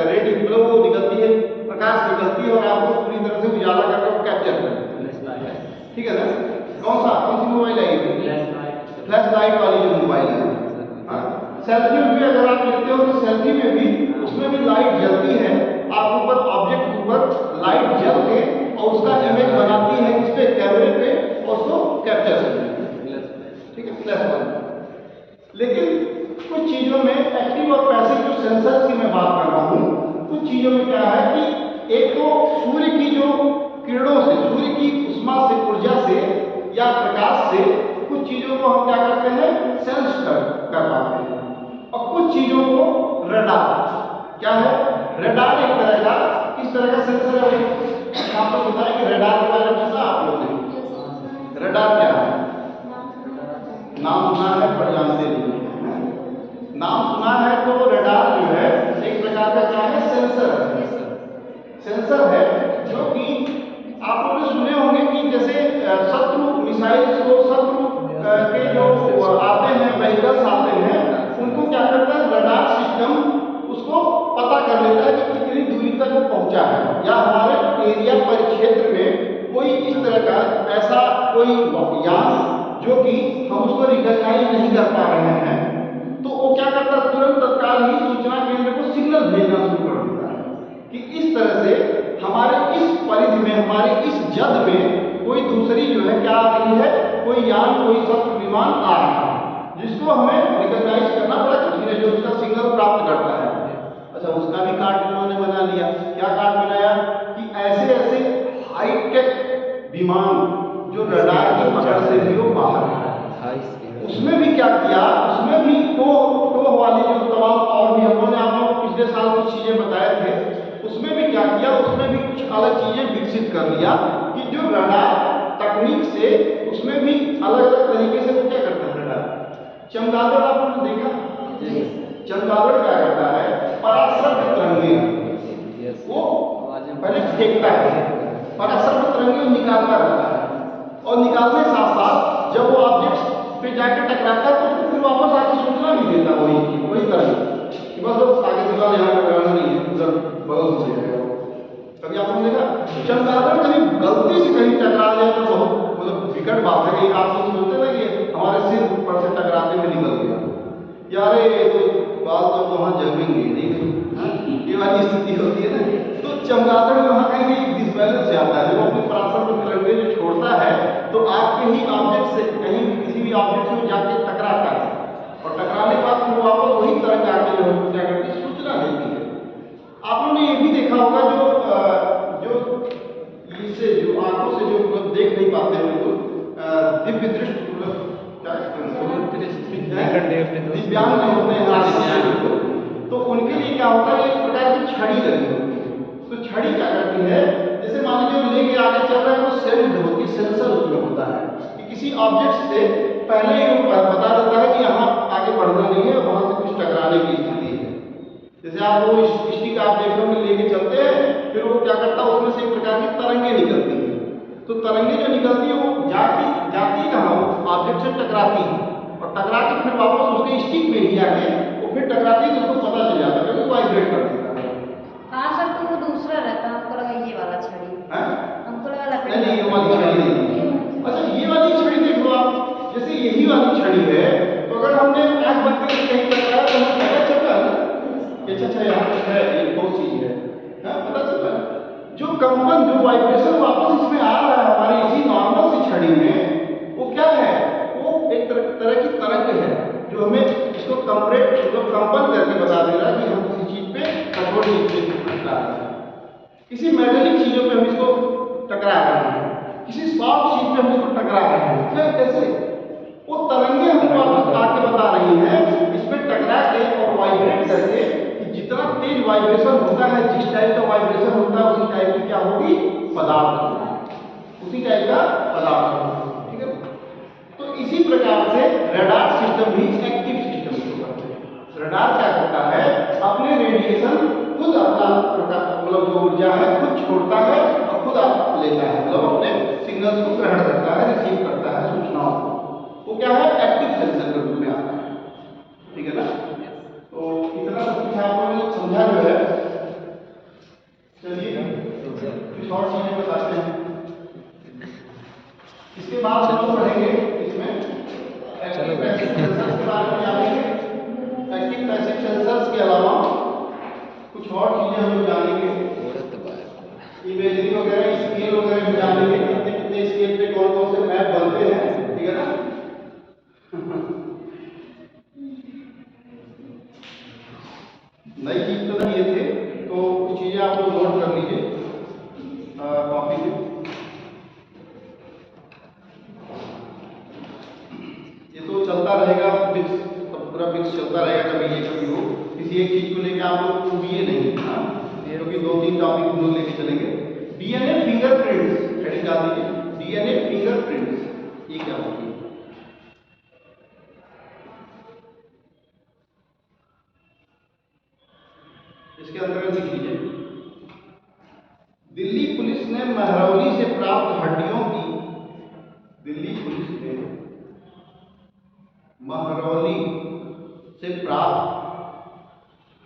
Speaker 1: रेड ग्लो निकलती है, प्रकाश निकलती है और आपको पूरी तरह से उजाला करके कैप्चर करती है, ठीक है ना। कौन सी मोबाइल है? फ्लैश लाइट वाली जो मोबाइल है। सेल्फी में भी अगर आप लेते हो तो सेल्फी में भी उसमें भी लाइट जलती है, आप ऊपर ऑब्जेक्ट के ऊपर लाइट जल के और उसका इमेज बनाती है उस पे कैमरे पे और उसको कैप्चर करती है, ठीक है, फ्लैश वाली। लेकिन कुछ चीजों में एक्टिव और पैसिव जो सेंसर्स की मैं बात कर रहा हूँ, कुछ चीजों में क्या है कि एक तो सूर्य की जो किरणों से, सूर्य की उष्मा से, ऊर्जा से या प्रकाश से कुछ चीजों को हम क्या करते हैं, सेंस कर पाते हैं। और कुछ चीजों को रडार, क्या है रडार, एक तरह का किस तरह का सेंसर है, आपको बताया कि रडार के बारे में आप लोग ने रडार क्या है, नाम सुना है पर जानते नहीं, नाम सुना है तो रडार जो है एक प्रकार का क्या है, सेंसर है, सेंसर है जो कि आप लोगों ने सुने होंगे कि जैसे शत्रु मिसाइल्स को, शत्रु के जो आते हैं व्हीकल्स आते हैं, उनको क्या करता है रडार सिस्टम उसको पता कर लेता है कि कितनी दूरी तक वो पहुंचा है, या हमारे एरिया परिक्षेत्र में कोई इस तरह का ऐसा कोई यान जो कि हम उसको रिकॉग्नाइज नहीं कर पा रहे हैं, तो वो क्या करता है तुरंत तत्काल ही सूचना केंद्र को सिग्नल भेजना शुरू कर देता है कि इस तरह से हमारे इस परिधि में, हमारे इस जद में कोई दूसरी जो है क्या आ रही है, कोई यान, कोई शत्रु विमान आ रहा है, जिसको हमें रिकॉग्नाइज करना बड़ा कठिन है, जो उसका सिग्नल प्राप्त करता है। अच्छा, उसका भी कार्ड उन्होंने बना लिया। क्या कार्ड बनाया कि ऐसे ऐसे हाईटेक विमान जो रडार की पकड़ से भी वो बाहर है, उसमें भी क्या किया, उसमें भी टो वाली जो तमाम और भी हम लोगों ने आप लोगों को पिछले साल कुछ चीजें बताए थे, उसमें भी क्या किया, उसमें भी कुछ अलग चीजें विकसित कर लिया कि जो रडार तकनीक से उसमें भी अलग अलग तरीके से वो क्या करता है रडार। चमगादड़ आपने देखा, चमगादड़ क्या करता है, पराश्रव्य तरंगे वो पहले फेंकता है, पराश्रव्य तरंगे निकालता रहता है, और निकालने के साथ साथ जब वो ऑब्जेक्ट पे जाके टकराता है तो उसको फिर वापस आके सूचना भी देता है, वही तरह कि बस आगे से यहाँ कहीं आप सब सोचते ना कि हमारे सिर ऊपर से टकराते हुए निकल गया, यार ये तो बाल तो वहाँ जमेंगे नहीं, हाँ? ये वाली स्थिति होती है ना। तो चमगादड़ में वहाँ कहीं कहीं डिसबैलेंस जाता है, जब अपने पराशर को तिलंगे जो छोड़ता है तो आपके ही ऑब्जेक्ट से कहीं भी किसी भी ऑब्जेक्ट से जाके टकराता है, और टकराने के बाद फिर वापस वही तरंग आके जो क्या करती है, सूचना देती है। आप लोगों ने ये भी देखा होगा जो इससे जो आंखों से जो देख नहीं पाते हैं बिल्कुल, दिव्य दृष्टि मतलब क्या दिव्यांग जो होते हैं, तो उनके लिए क्या होता है, एक प्रकार की छड़ी लगी होती है। तो छड़ी क्या करती है, जैसे मान लीजिए वो लेके आगे चल रहा है, वो सेंस होती है, सेंसर उसमें होता है कि किसी ऑब्जेक्ट से पहले ही वो बता देता है कि यहाँ आगे बढ़ना नहीं है, वहां से कुछ टकराने की स्थिति है। जैसे आप वो स्टिक आप देखने में लेके चलते हैं, फिर वो क्या करता है, उसमें से एक प्रकार की तरंगे निकलती हैं। तो तरंगे जो निकलती है वो जाती कहाँ, वो ऑब्जेक्ट से टकराती है, और टकरा के फिर वापस उसके स्टिक में ही जाके वो फिर टकराती है, तो उसको पता चल जाता है क्योंकि वाइब्रेट कर देता है।
Speaker 3: हाँ सर, तो वो दूसरा रहता है, हमको लगा ये वाला छड़ी। हमको लगा लकड़ी।
Speaker 1: नहीं, ये वाली छड़ी नहीं। अच्छा, ये वाली छड़ी देख लो आप, जैसे यही वाली छड़ी है, तो अगर हमने आँख बंद करके कहीं टकराया तो हमें पता चलता है ना कि अच्छा यहाँ कुछ है, ये बहुत चीज है, पता चलता है। जो कंपन, जो वाइब्रेशन वापस इसमें आ रहा है हमारी इसी नॉर्मल सी छड़ी में, वो क्या है, वो एक तरह की तरंग है जो हमें इसको कंपन करके बता दे रहा है कि हम किसी चीज पे कठोर चीज पे टकरा रहे हैं, किसी मेटेलिक चीजों पे हम इसको टकरा रहे हैं, किसी सॉफ्ट चीज पे हम इसको टकरा रहे हैं। क्या कैसे वो तरंगे हमको वापस आके बता रही हैं, इसमें टकरा के और वाइब्रेट करके, कि जितना तेज वाइब्रेशन होता है, जिस टाइप का वाइब्रेशन होता है, उसी टाइप की क्या होगी, पदार्थ होगी, उसी टाइप का पदार्थ होगा। ठीक है, तो इसी प्रकार से रडार सिस्टम भी एक्टिव सिस्टम को करते हैं। रडार क्या करता है, अपने रेडिएशन खुद अपना मतलब जो ऊर्जा है खुद छोड़ता है और खुद आप लेता है, मतलब अपने सिग्नल्स को ग्रहण करता है, रिसीव करता है सूचनाओं को। वो क्या है, एक्टिव सेंसर के रूप में आता है। ठीक है ना, तो इतना सब कुछ आप लोगों ने समझा जो है। चलिए कुछ और चीजें बताते हैं। इसके बाद हम लोग पढ़ेंगे इसमें एक्टिव पैसिव सेंसर्स के बारे में जानेंगे। एक्टिव पैसिव सेंसर्स के अलावा कुछ और चीजें हम लोग जानेंगे, इमेजरी वगैरह, स्केल वगैरह भी जानेंगे, कितने कितने स्केल पे कौन कौन से मैप बनते हैं। ठीक है ना, नई चीज तो नहीं ये थे, तो कुछ चीजें आप लोग नोट कर लीजिए कॉपी में। ये तो चलता रहेगा, फिक्स पूरा फिक्स चलता रहेगा, कभी ये कभी वो, किसी एक चीज को लेकर आप लोग ये नहीं, हाँ, क्योंकि 2-3 टॉपिक हम लोग लेके चलेंगे। डीएनए फिंगरप्रिंट्स, हेडिंग डाल दीजिए, डीएनए फिंगरप्रिंट्स, ये क्या होती है? इसके अंतर्गत लिख लीजिए, दिल्ली पुलिस ने महरौली से प्राप्त हड्डियों की, दिल्ली पुलिस ने महरौली से प्राप्त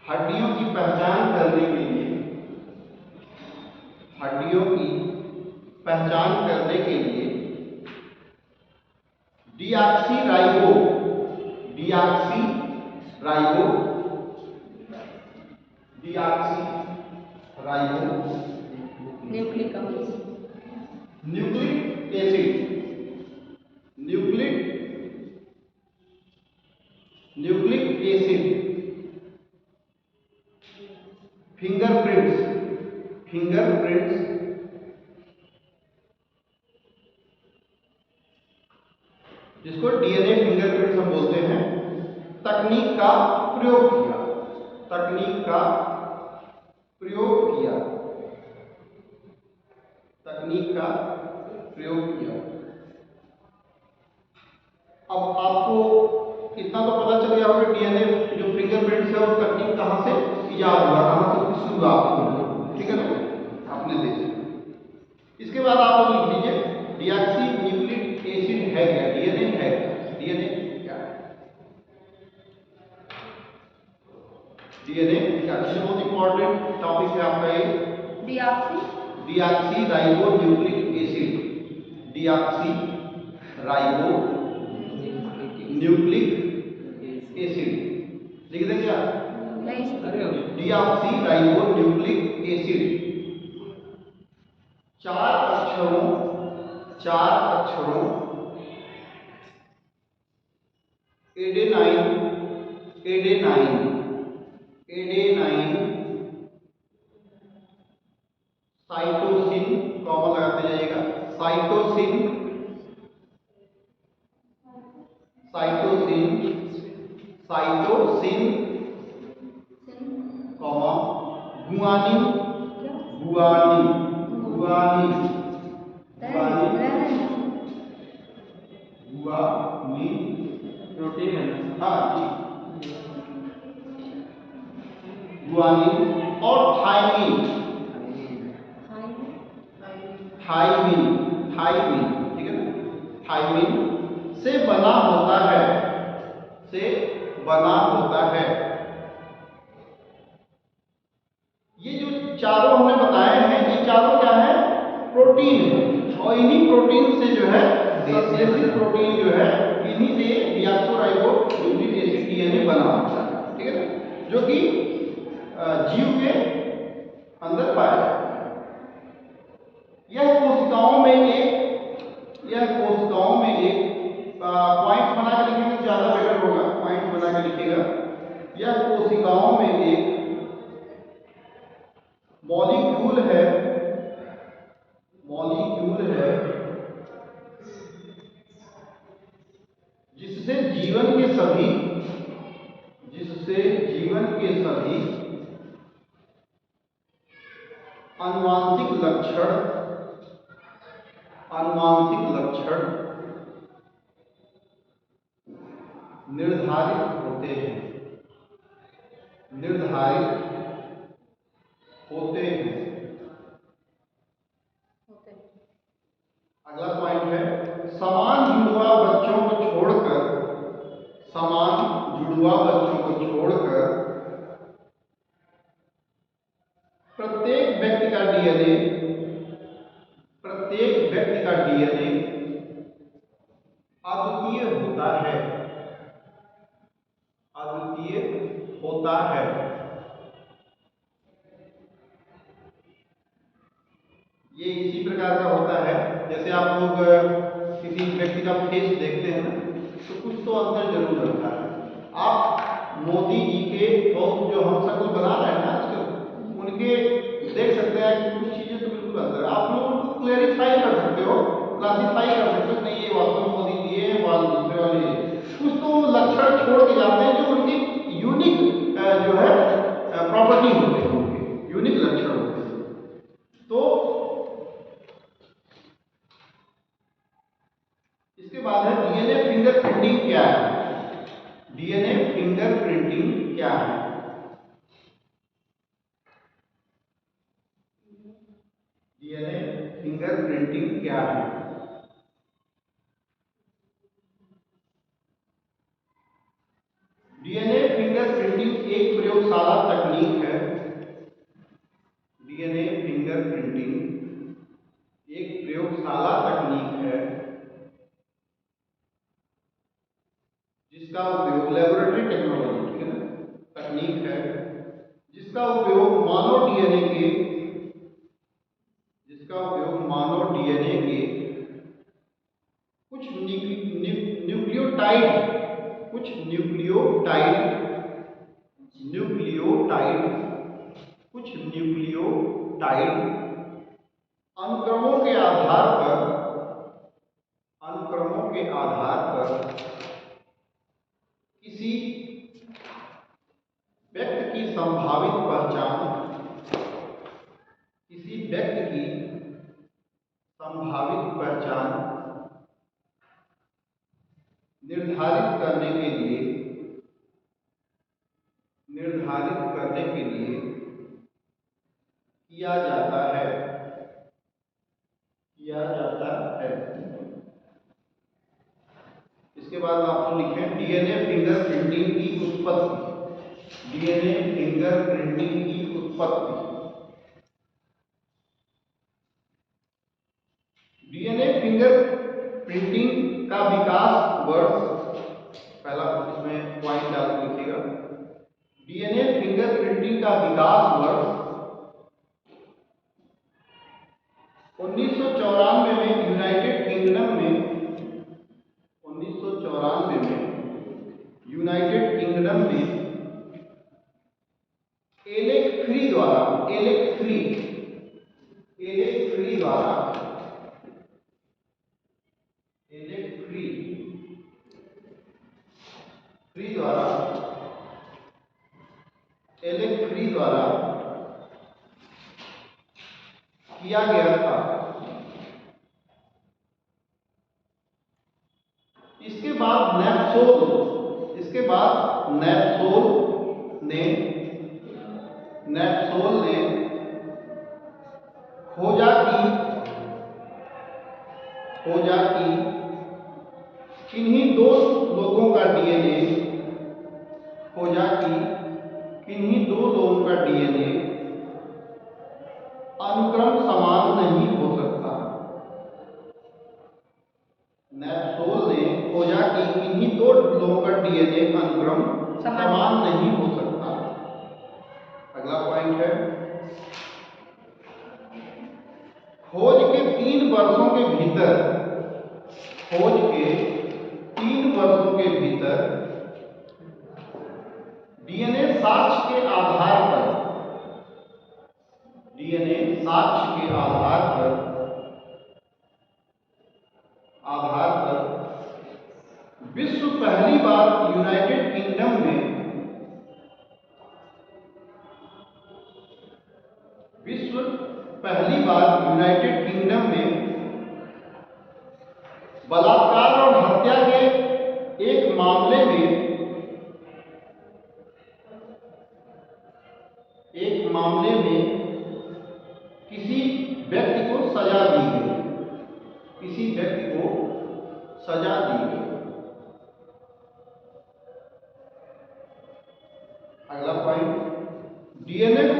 Speaker 1: हड्डियों की पहचान करने के लिए, हड्डियों की पहचान करने के लिए डीऑक्सीराइबो न्यूक्लिक एसिड फिंगरप्रिंट्स जिसको डीएनए फिंगरप्रिंट्स हम बोलते हैं, तकनीक का प्रयोग किया। अब आपको इतना तो पता चल गया होगा कि डीएनए जो फिंगरप्रिंट्स है वो तकनीक कहाँ से इजाद हुआ, कहाँ से शुरुआत हुई। ठीक है ना, आपने देखा। इसके बाद आप लोग लिख लीजिए, डीऑक्सी न्यूक्लिक एसिड है क्या, डीएनए है क्या, डीएनए क्या है, डीएनए क्या है, बहुत इंपॉर्टेंट टॉपिक है आपका ये। Deoxy ribo nucleic acid, deoxy ribo nucleic acid. लिख दें क्या? Deoxy ribo nucleic acid. चार अक्षरों एडेनाइन साइटोसिन, कॉमन लगाते जाइएगा, साइटोसिन कॉमा गुआनिन
Speaker 2: प्रोटीन है ना।
Speaker 1: हाँ ठीक, गुआनिन और थायमिन ठीक है ना। थायमिन से बना होता है। ये जो चारों हमने बताए हैं, ये चारों क्या है? प्रोटीन है। और इन्हीं प्रोटीन से जो है बेसिक प्रोटीन जो है, इन्हीं से डीऑक्सोराइबो न्यूक्लिक एसिड डीएनए बना होता है। ठीक है ना, जो कि जीव के अंदर पाया जाता है। यह कोशिकाओं में एक पॉइंट बना के लिखेंगे तो ज्यादा बेटर होगा। पॉइंट बना के लिखेगा, यह कोशिकाओं में एक मॉलिक्यूल है जिससे जीवन के सभी अनुवांशिक लक्षण निर्धारित होते हैं। अगला पॉइंट है, समान जुड़वा बच्चों को छोड़कर प्रत्येक व्यक्ति का डीएनए अद्वितीय होता है। ये इसी प्रकार का होता है, जैसे आप लोग किसी व्यक्ति का फेस देखते हैं ना, तो कुछ तो अंतर जरूर रहता है। आप मोदी जी के बहुत जो हम शक्ल बना रहे हैं ना आजकल, उनके देख सकते हैं कि कुछ चीजें तो बिल्कुल अंतर है। आप लोग उनको क्लेरिफाई कर सकते हो, क्लासिफाई कर सकते हो, नहीं ये वास्तव में मोदी जी है, दूसरे वाले कुछ तो लक्षण छोड़ के जाते हैं जो उनकी यूनिक जो है प्रॉपर्टी होते हैं, उनके यूनिक लक्षण होते हैं। तो इसके बाद है डीएनए फिंगरप्रिंटिंग क्या है? डीएनए फिंगरप्रिंटिंग क्या है? डीएनए फिंगरप्रिंटिंग क्या है? डीएनए फिंगरप्रिंटिंग एक प्रयोगशाला तकनीक है। डीएनए फिंगरप्रिंटिंग एक प्रयोगशाला तकनीक है जिसका उपयोग लैबोरेटरी टेक्नोलॉजी, ठीक है ना, तकनीक है जिसका उपयोग मानव डीएनए के कुछ न्यूक्लियोटाइड अनुक्रमों के आधार पर किसी व्यक्ति की संभावित पहचान निर्धारित करने के लिए किया जाता है। इसके बाद आप लोग लिखें डीएनए फिंगरप्रिंटिंग की उत्पत्ति। डीएनए फिंगरप्रिंटिंग की उत्पत्ति। डीएनए फिंगरप्रिंटिंग का विकास वर्ष, पहला इसमें पॉइंट आप लिखिएगा, डीएनए फिंगरप्रिंटिंग का विकास वर्ष 1994 में यूनाइटेड किंगडम में, 1994 में यूनाइटेड किंगडम में एलेक फ्री द्वारा, एलेक फ्री द्वारा, एलेक फ्री द्वारा किया गया था। इसके बाद नैप्सोल ने खोजा कि किन्हीं दो लोगों का डीएनए, अनुक्रम समान नहीं हो सकता। नैप्सोल ने खोजा कि किन्हीं दो लोगों का डीएनए अनुक्रम समान नहीं हो सकता। अगला पॉइंट है, खोज के 3 वर्षों के भीतर डीएनए साक्ष्य के आधार पर विश्व पहली बार यूनाइटेड किंगडम में बलात्कार और हत्या के एक मामले में किसी व्यक्ति को सजा दी गई। अगला पॉइंट, डीएनए को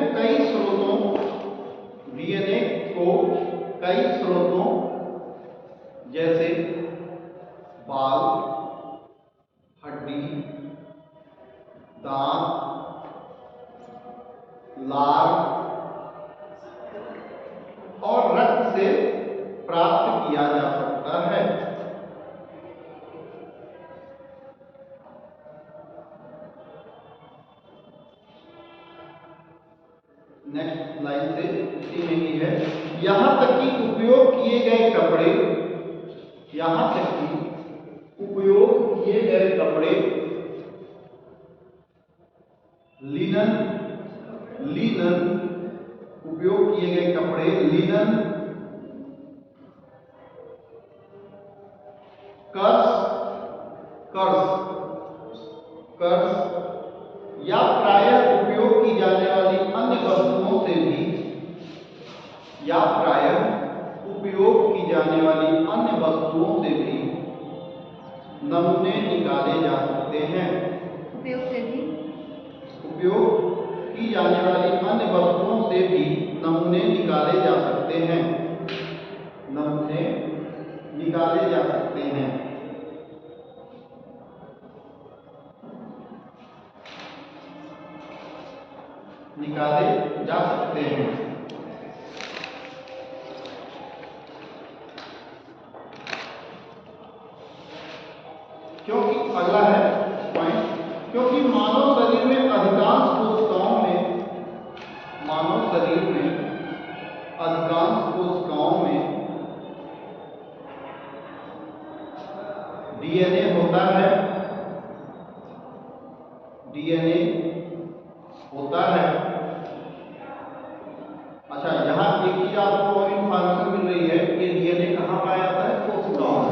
Speaker 1: कई स्रोतों जैसे बाल, हड्डी, दांत, लार और रक्त से प्राप्त किया जा सकता है। नेक्स्ट लाइन से उसी में ही है, यहां तक कि उपयोग किए गए कपड़े लिनन, कर्स या प्रायः उपयोग की जाने वाली अन्य वस्तुओं से भी नमूने निकाले जा सकते हैं। उपयोग की जाने वाली अन्य वस्तुओं से भी नमूने निकाले जा सकते हैं। क्योंकि अगला है पॉइंट, क्योंकि मानव शरीर में अधिकांश कोशिकाओं में डीएनए होता है। अच्छा, यहाँ एक चीज आपको और इंफॉर्मेशन मिल रही है कि डीएनए कहाँ पाया जाता है? कोशिकाओं में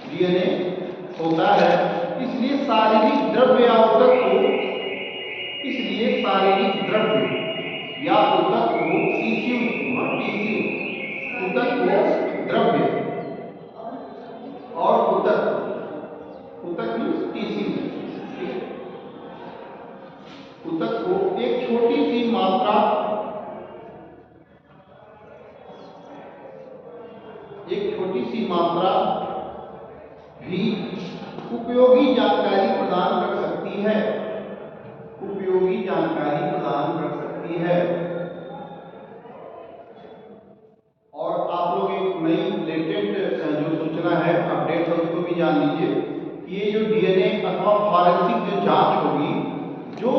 Speaker 1: डीएनए होता है। इसलिए शारीरिक द्रव्य या ऊतक को द्रव्य और ऊतक को एक छोटी सी मात्रा सी मात्रा भी उपयोगी जानकारी प्रदान कर सकती है, उपयोगी जानकारी प्रदान कर सकती है। और आप लोग एक नई लेटेस्ट जो सूचना है, अपडेट है, उसको भी जान लीजिए कि ये जो डीएनए अथवा फॉरेंसिक जो जांच होगी, जो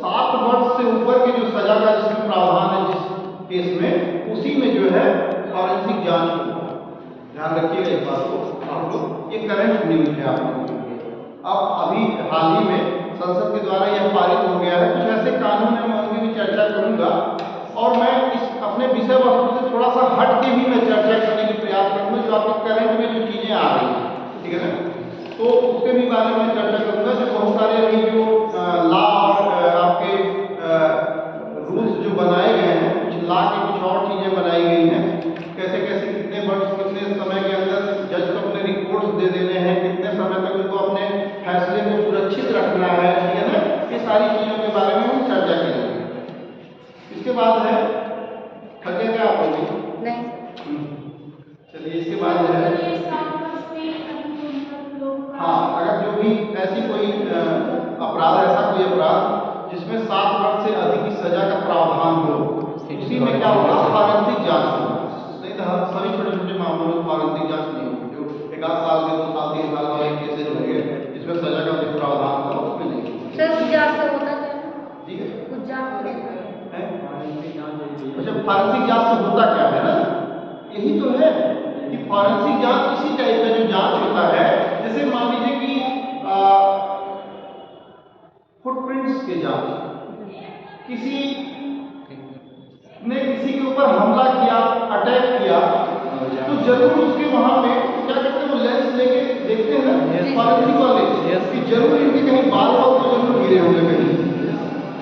Speaker 1: 7 वर्ष से ऊपर के जो सजा का जिसमें प्रावधान है जिस केस में, उसी में जो है फॉरेंसिक जांच होगा। ध्यान रखिएगा इस बात को आप लोग, ये करंट न्यूज है आप लोगों के लिए। अब अभी हाल ही में संसद के द्वारा यह पारित हो गया है। कुछ ऐसे कानून है, मैं उनकी भी चर्चा करूंगा और मैं इस अपने विषय वस्तु से थोड़ा सा हट के भी मैं चर्चा करने की प्रयास करूंगा, जो आपके करंट में जो चीजें आ रही हैं, ठीक है ना, तो उसके भी बारे में चर्चा करूंगा। जो बहुत सारे अभी जो लॉ और आपके रूल्स जो बनाए गए हैं, कुछ लॉ के कुछ और चीजें बनाई गई हैं, कैसे कैसे कितने वर्ष कितने समय के अंदर जज को अपने रिपोर्ट्स दे देने हैं, कितने समय तक उनको अपने फैसले को सुरक्षित रखना है, ठीक है ना, ये सारी चीजों के बारे में हम चर्चा करेंगे। इसके बाद है खर्चे क्या आप लोग
Speaker 3: नहीं।
Speaker 1: चलिए इसके बाद है हाँ, अगर जो भी ऐसी कोई अपराध, ऐसा कोई अपराध जिसमें 7 वर्ष से अधिक की सजा का प्रावधान हो, उसी में क्या होगा, फॉरेंसिक जांच होगा। नहीं तो सभी छोटे छोटे मामलों में फॉरेंसिक जांच नहीं होगी। जो 1 आध साल के 2 साल 3 साल के केसेज होंगे जिसमें सजा का भी प्रावधान होगा, उसमें नहीं होगा।
Speaker 3: सर कुछ जांच से होता क्या
Speaker 1: ठीक है,
Speaker 3: कुछ जांच है?
Speaker 1: अच्छा, फॉरेंसिक जांच से होता क्या है ना, यही तो है कि फॉरेंसिक जांच इसी टाइप का जो जांच होता है, जैसे मान लीजिए कि फुटप्रिंट्स के जांच, किसी ने किसी के ऊपर हमला किया, अटैक किया, तो जरूर उसके वहां पे क्या करते हैं, वो लेंस लेके देखते हैं ना फॉरेंसिक वाले कि जरूर इनके कहीं बाल बाल तो जरूर गिरे होंगे, कहीं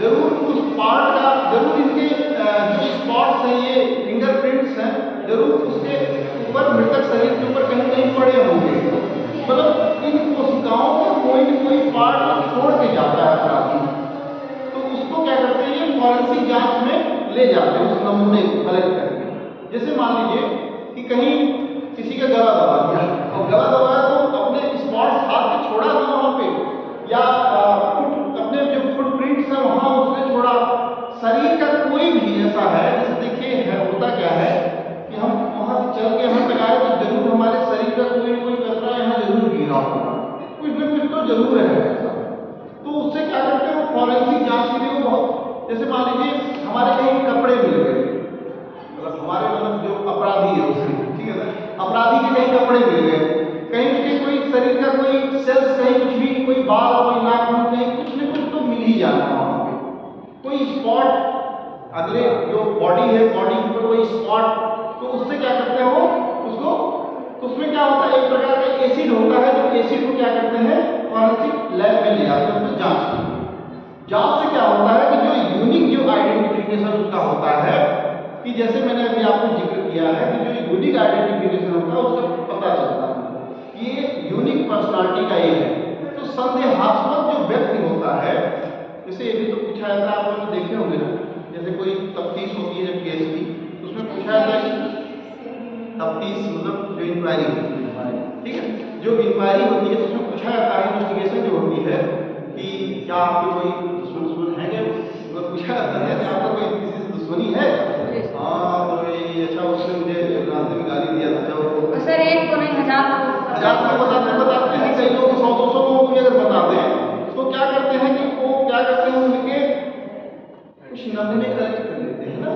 Speaker 1: जरूर उस पार्ट का, जरूर इनके जो स्पॉट्स हैं, ये फिंगरप्रिंट्स हैं, जरूर उसके ऊपर, मृतक शरीर के ऊपर कहीं कहीं पड़े होंगे। मतलब इन कोशिकाओं का कोई न कोई पार्ट छोड़ के जाता है अपराधी, तो उसको क्या करते हैं, ये फॉरेंसिक जांच में ले जाते हैं, उस नमूने को कलेक्ट करके। जैसे मान लीजिए कि कहीं किसी का गला दबा दिया, और गला दबाया तो अपने स्पॉट्स हाथ पे छोड़ा था वहां पे, या अपने जो फुटप्रिंट्स है वहां उसने छोड़ा, शरीर का कोई भी ऐसा है, जैसे देखिए है, होता क्या है कि हम वहां से चल के यहाँ तक आए तो जरूर हमारे शरीर का कोई न कोई कचरा यहाँ जरूर गिरा होगा, कुछ न कुछ तो जरूर है ऐसा। तो उससे क्या करते हैं, फॉरेंसिक जांच के लिए वो बहुत, जैसे मान लीजिए हमारे कहीं कपड़े मिल गए, मतलब हमारे मतलब जो अपराधी है उसके, ठीक है ना, अपराधी के कहीं कपड़े मिल गए, कहीं उसके कोई शरीर का कोई सेल्स, कहीं कुछ भी, कोई बाल, कोई नाखून, कहीं कुछ न कुछ तो मिल ही जाता है वहां पे, कोई स्पॉट, अगले जो बॉडी है, बॉडी के ऊपर कोई स्पॉट, तो उससे क्या करते हैं वो उसको, तो उसमें क्या होता है, एक प्रकार का एसिड होता है, जो एसिड को क्या करते हैं, फॉरेंसिक लैब में ले जाते हैं, उसको जांच करते हैं। जांच से क्या होता है कि जो यूनिक जो आइडेंटिफिकेशन उसका होता है, कि जैसे मैंने अभी आपको जिक्र किया है कि जो यूनिक आइडेंटिफिकेशन होता है उसका पता चलता है ये यूनिक पर्सनालिटी का ये है। तो संदेहास्पद जो व्यक्ति होता है, जैसे ये भी तो पूछा जाता है, आप लोग देखे होंगे ना, जैसे कोई तफ्तीश होती है जब केस की, उसमें पूछा जाता है कि तफ्तीश मतलब जो इंक्वायरी होती है, ठीक है, जो इंक्वायरी होती है उसमें पूछा जाता है, इन्वेस्टिगेशन जो होती है कि क्या आपके कोई दुश्मन है क्या, वो पूछा जाता है कि आपका कोई किसी से दुश्मनी है, हाँ तो ये अच्छा उसने मुझे रास्ते में गाली दिया था, तो
Speaker 3: सर एक को नहीं, 1000
Speaker 1: को बताते हैं, कई लोग 100-200 लोगों को अगर बताते हैं तो क्या करते हैं कि वो क्या करते हैं, उनके कुछ नमूने कलेक्ट कर लेते हैं ना।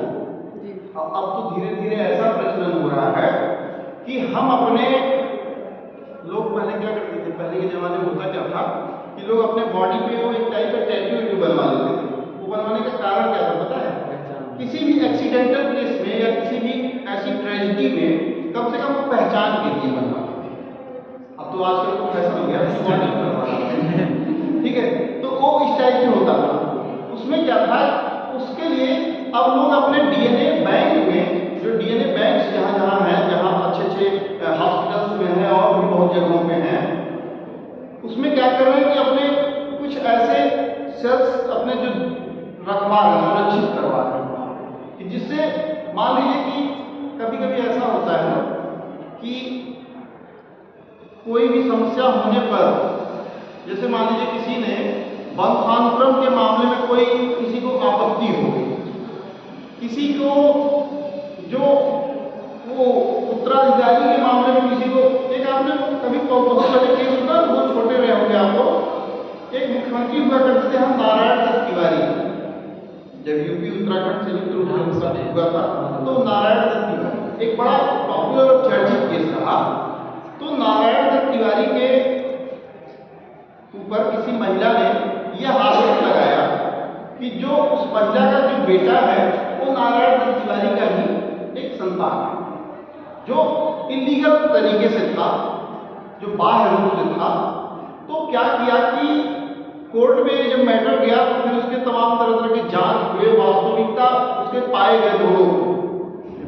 Speaker 1: अब तो धीरे धीरे ऐसा प्रचलन हो रहा है कि हम अपने, लोग पहले क्या करते थे, पहले के जमाने में होता क्या था कि लोग अपने बॉडी पे वो एक टाइप का टैटू बनवा लेते थे। वो बनवाने का कारण क्या था पता है, किसी भी एक्सीडेंटल केस में या किसी भी ऐसी ट्रेजेडी में कम से कम वो पहचान के लिए बनवाते थे। अब तो आजकल तो फैशन हो गया बॉडी बनवाना, ठीक है, तो वो इस टाइप से होता था। उसमें क्या था, उसके लिए अब लोग अपने डीएनए बैंक में, जो डीएनए बैंक्स जहाँ जहाँ हैं, जहाँ अच्छे हॉस्पिटल्स में हैं और भी बहुत जगहों पे हैं, उसमें क्या कर रहे हैं कि अपने कुछ ऐसे सेल्स अपने जो रखवा रहे हैं, सुरक्षित करवा रहे हैं, कि जिससे मान लीजिए कि कभी कभी ऐसा होता है कि कोई भी समस्या होने पर, जैसे मान लीजिए किसी ने वंशानुक्रम के मामले में कोई किसी को आपत्ति हो गई, किसी को जो वो उत्तराधिकारी के मामले में किसी को, एक आपने कभी बहुत पहले केस सुना, बहुत छोटे रहे होंगे आप लोग, एक मुख्यमंत्री हुआ करते थे हम नारायण दत्त तिवारी, जब यूपी उत्तराखंड संयुक्त रूप से हुआ था तो नारायण दत्त तिवारी एक बड़ा पॉपुलर और चर्चित केस रहा। तो नारायण दत्त तिवारी के ऊपर किसी महिला ने यह आरोप लगाया कि जो उस महिला का जो बेटा है वो नारायण दत्त तिवारी का ही एक संतान है, जो इलीगल तरीके से था, जो बाह्य रूप से था। तो क्या किया कि कोर्ट में जब मैटर गया तो फिर उसके तमाम तरह की जांच हुए, वास्तविकता उसके पाए गए दोनों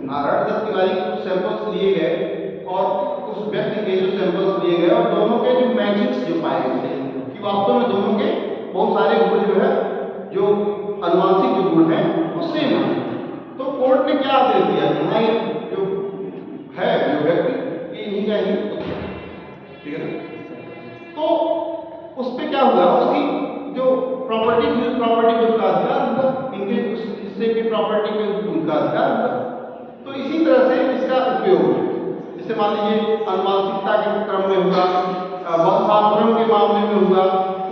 Speaker 1: नारायण दत्त तिवारी के कुछ सैंपल्स लिए गए और उस व्यक्ति के जो सैंपल्स लिए गए और दोनों के जो मैचिंग्स जो पाए गए कि वास्तव में दोनों के बहुत सारे गुण जो है, जो अनुवांशिक जो गुण हैं वो सेम है। तो कोर्ट ने क्या आदेश दिया कि हाँ ये जो है जो व्यक्ति ये इन्हीं का ही, ठीक है ना। तो उस पर क्या हुआ, उसकी जो प्रॉपर्टी थी, प्रॉपर्टी पे उसका अधिकार हुआ, इनके उस हिस्से की प्रॉपर्टी पे उनका अधिकार हुआ। तो इसी तरह से इसका उपयोग, जैसे मान लीजिए अनुवांशिकता के क्रम में हुआ, वंशानुक्रम के मामले में हुआ,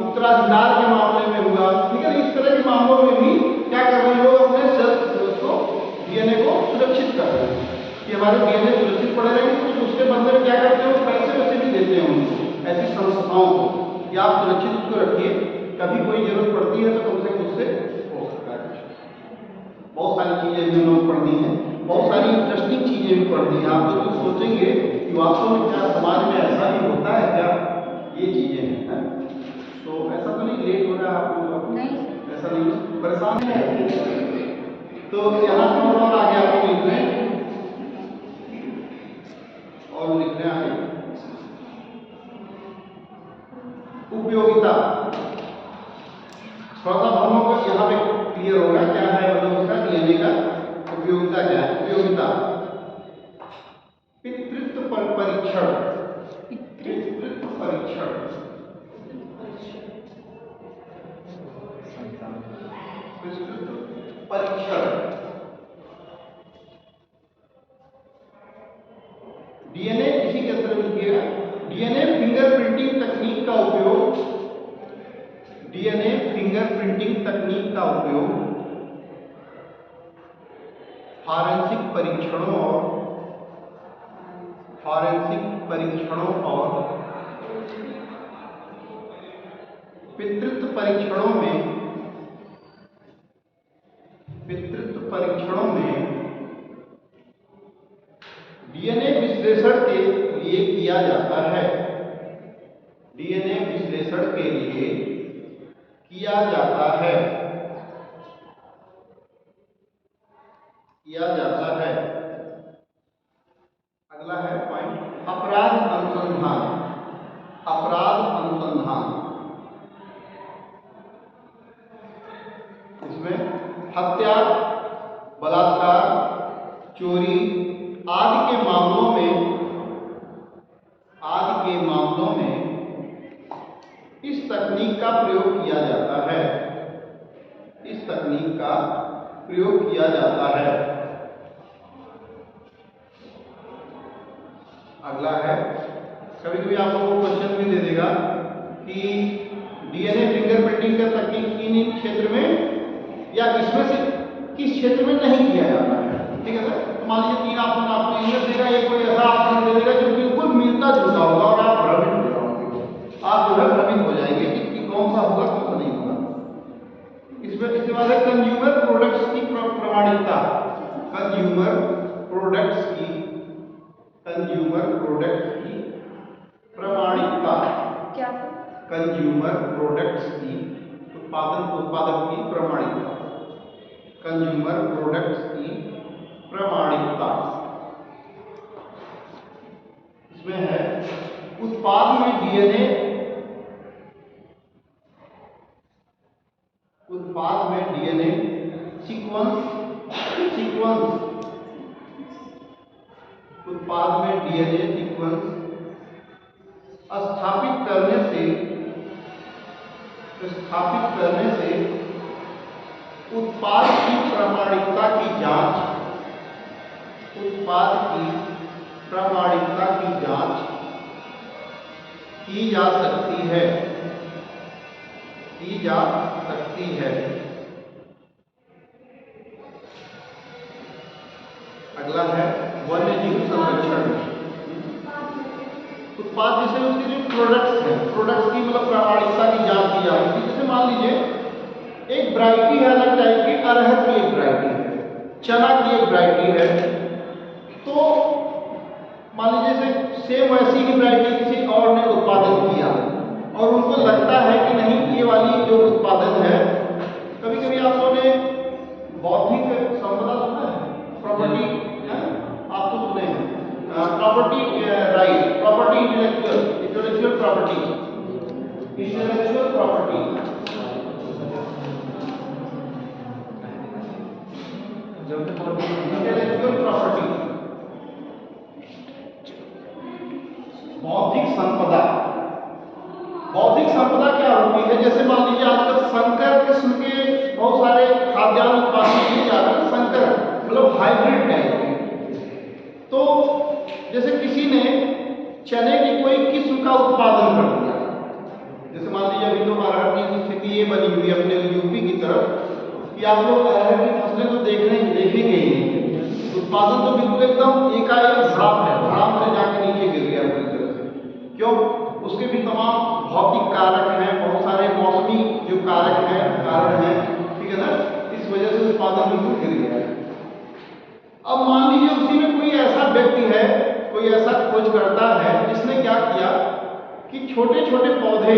Speaker 1: उत्तराधिकार के मामले में हुआ, ठीक है। इस तरह के मामलों में भी क्या कर रहे हैं लोग, अपने को डीएनए को सुरक्षित कर रहे हैं कि हमारे डीएनए सुरक्षित पड़े रहेंगे। तो उसके बदले में क्या करते हैं, वो पैसे वैसे भी देते हैं उनको, ऐसी संस्थाओं को, कि आप सुरक्षित उसको रखिए, कभी कोई जरूरत पड़ती है तो कम से कम उससे हो सकता है। बहुत सारी चीजें भी लोग पढ़ दी हैं, बहुत सारी इंटरेस्टिंग चीजें भी पढ़ दी हैं। आप लोग सोचेंगे कि वास्तव में क्या समाज में ऐसा भी होता है क्या, ये चीजें हैं। तो ऐसा तो नहीं लेट हो रहा है आप लोग,
Speaker 3: नहीं
Speaker 1: ऐसा नहीं, परेशान है। तो यहाँ पर और आगे आपको लिख रहे हैं और लिख रहे हैं उपयोगिता। थोड़ा सा हम लोग को यहाँ पे क्लियर होगा क्या है, मतलब उसका डीएनए का उपयोगिता क्या है। उपयोगिता पितृत्व परीक्षण, पितृत्व परीक्षण, पितृत्व परीक्षण। डीएनए इसी के अंदर लिखिएगा, डीएनए फिंगरप्रिंटिंग तकनीक का उपयोग, डीएनए फिंगरप्रिंटिंग तकनीक का उपयोग फॉरेंसिक परीक्षणों और पितृत्व परीक्षणों में डीएनए विश्लेषण के लिए किया जाता है, डीएनए विश्लेषण के लिए किया जाता है, किया जाता है। अगला है पॉइंट अपराध अनुसंधान, अपराध अनुसंधान। इसमें हत्या, बलात्कार, चोरी आदि के मामलों में इस तकनीक का प्रयोग किया जाता है, इस तकनीक का प्रयोग किया जाता है। अगला है, कभी कभी आप लोगों को क्वेश्चन भी दे देगा कि डीएनए फिंगरप्रिंटिंग का तकनीक इन क्षेत्र में या इसमें से किस क्षेत्र में नहीं किया जाता है, ठीक है सर। तो मान लीजिए 3 ऑप्शन आपको इनमें देगा, ये कोई ऐसा ऑप्शन दे देगा जो बिल्कुल मिलता जुलता होगा और आप भ्रमित हो जाओगे, आप जो है भ्रमित हो जाएंगे कि कौन सा होगा कौन सा नहीं होगा। इसमें इसके बाद है कंज्यूमर प्रोडक्ट्स की प्रमाणिकता, कंज्यूमर प्रोडक्ट्स की प्रमाणिकता,
Speaker 3: क्या,
Speaker 1: कंज्यूमर प्रोडक्ट्स की उत्पादक की प्रमाणिकता, कंज्यूमर प्रोडक्ट्स की प्रमाणिकता। इसमें है उत्पाद में डीएनए, उत्पाद में डीएनए सीक्वेंस, उत्पाद में डीएनए सीक्वेंस स्थापित करने से उत्पाद की प्रामाणिकता की जांच की जा सकती है। अगला है वन्यजीव संरक्षण। उत्पाद जैसे उसके जो प्रोडक्ट्स की मतलब प्रामाणिकता की जांच की जाएगी। जैसे मान लीजिए एक वैरायटी है, अलग टाइप की अरहर की एक वैरायटी है, चना की एक वैरायटी है, तो मान लीजिए जैसे सेम वैसी ही वैरायटी किसी और ने उत्पादन किया और उनको लगता है कि नहीं ये वाली जो उत्पादन है, कभी कभी आप लोगों ने बौद्धिक संपदा सुना है, प्रॉपर्टी, आप तो सुने हैं, property right, property intellectual property, intellectual property बौद्धिक संपदा क्या होती है? जैसे मान लीजिए आजकल संकर किस्म के बहुत सारे खाद्यान्न उत्पादन किए जा रहे हैं, संकर मतलब हाइब्रिड टाइप के। तो जैसे किसी ने चने की कोई किस्म का उत्पादन कर दिया, जैसे मान लीजिए अभी तो अरहर की स्थिति ये बनी हुई अपने यूपी की तरफ कि आप लोग अरहर की फसलें तो देखेंगे ही, उत्पादन तो बिल्कुल एकदम एकाएक धड़ाम से जाके नीचे गिर गया पूरी तरह से। क्यों? उसके भी तमाम भौतिक कारक हैं, बहुत सारे मौसमी जो कारण हैं, ठीक है ना, इस वजह से उत्पादन बिल्कुल गिर गया है। अब मान लीजिए उसी में कोई ऐसा व्यक्ति है, कोई ऐसा खोजकर्ता है जिसने क्या किया कि छोटे छोटे पौधे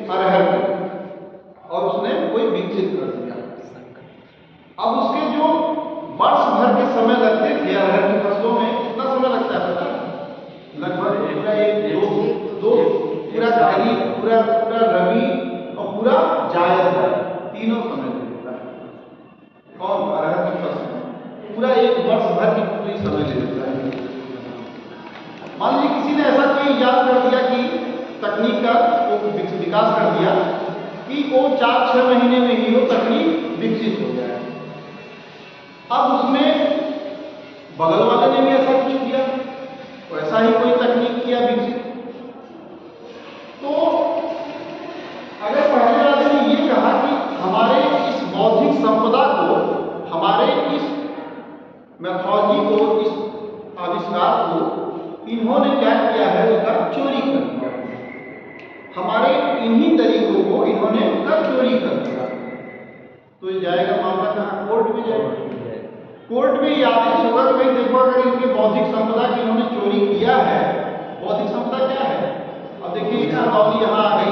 Speaker 1: अरहर के और उसने कोई विकसित कर दिया। अब उसके जो वर्ष भर के समय लगते थे अरहर की फसलों में, कितना समय लगता है पता? लगभग पूरा खरीफ, पूरा रबी और पूरा जायद तीनों समय लेता है। कौन? अरहर की फसल पूरा एक वर्ष भर की पूरी समय ले लेता है। मान लीजिए किसी ने ऐसा कोई इजाद कर दिया कि तकनीक का वो विकास कर दिया कि वो 4-6 महीने में ही वो तकनीक विकसित हो जाए। अब उसमें बगल वाले ने भी ऐसा कुछ किया, वैसा ही कोई तकनीक किया विकसित। तो अगर पहले वाले ने ये कहा कि हमारे इस बौद्धिक संपदा को, हमारे इस मैथोलॉजी को, इस आविष्कार को इन्होंने क्या किया है, उसका चोरी कर दिया, हमारे इन्हीं तरीकों को इन्होंने उसका चोरी कर दिया, तो ये जाएगा मामला कहाँ? कोर्ट में जाएगा। कोर्ट में ये आदेश होगा कि भाई देखो अगर इनके बौद्धिक संपदा की इन्होंने चोरी किया है, बौद्धिक संपदा क्या है? अब देखिए इसका बात यहाँ आ गई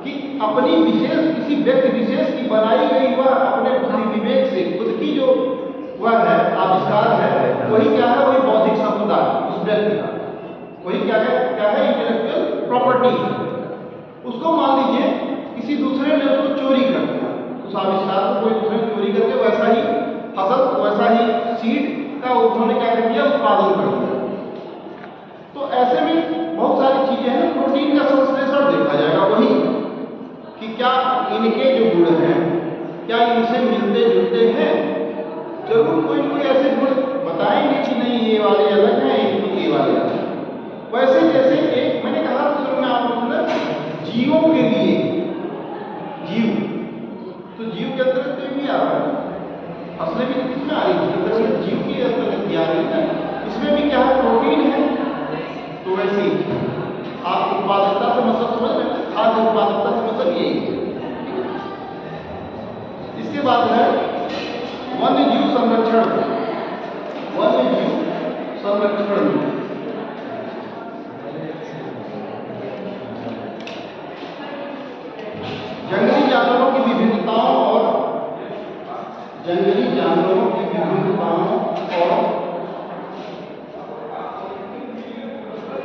Speaker 1: कि अपनी विशेष, किसी व्यक्ति विशेष की बनाई गई वह अपने बुद्धि विवेक से खुद की जो वह है आविष्कार है, वही क्या है? वही बौद्धिक संपदा उस व्यक्ति का, वही क्या है इंटेलेक्चुअल प्रॉपर्टी। उसको मान लीजिए किसी दूसरे ने उसको चोरी कर दिया, उस आविष्कार को कोई दूसरे ने चोरी करके वैसा ही फसल, वैसा ही सीड का उन्होंने क्या कर दिया? उत्पादन कर दिया। तो ऐसे में बहुत सारी चीजें हैं, प्रोटीन का संश्लेषण देखा जाएगा, वही कि क्या इनके जो गुण हैं क्या इनसे मिलते जुलते हैं। जरूर कोई ऐसे गुण बताएंगे कि नहीं ये वाले अलग हैं, ये वाले अलग हैं। वैसे जैसे एक मैंने कहा शुरू में आप लोगों ने जीवों के लिए, जीव तो जीव के अंतर्गत तो भी आ रहा है, फसलें भी किसमें आ रही है? जीव की अंतर्गत आ रही है, इसमें भी क्या है? प्रोटीन है। तो वैसे ही आप उत्पादकता से मतलब समझ रहे हैं, खाद्य उत्पादकता से मतलब यही है। इसके बाद है वन्यजीव संरक्षण। वन्यजीव संरक्षण जंगली जानवरों की विभिन्नताओं और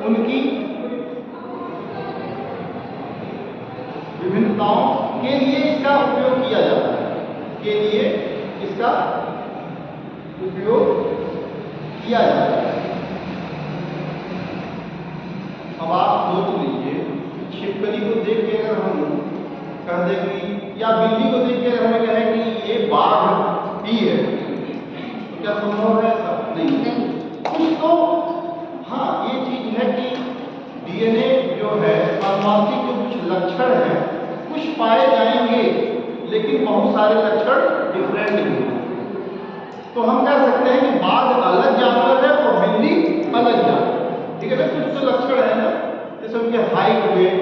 Speaker 1: उनकी विभिन्नताओं के लिए इसका उपयोग किया जाता है, अब आप सोच लीजिए छिपकली को देख के अगर हम कह दें कि या बिल्ली को देख के अगर हमें कहें कि ये बाघ ही है, तो क्या संभव है ऐसा? नहीं। कुछ तो हाँ, ये चीज है कि डीएनए जो है, अनुवांशिक जो कुछ लक्षण हैं कुछ पाए जाएंगे, लेकिन बहुत सारे लक्षण डिफरेंट हैं। तो हम कह सकते हैं कि बाघ अलग जानवर है और बिल्ली अलग जानवर, ठीक है ना? कुछ तो लक्षण है ना, जैसे उनके हाइट में,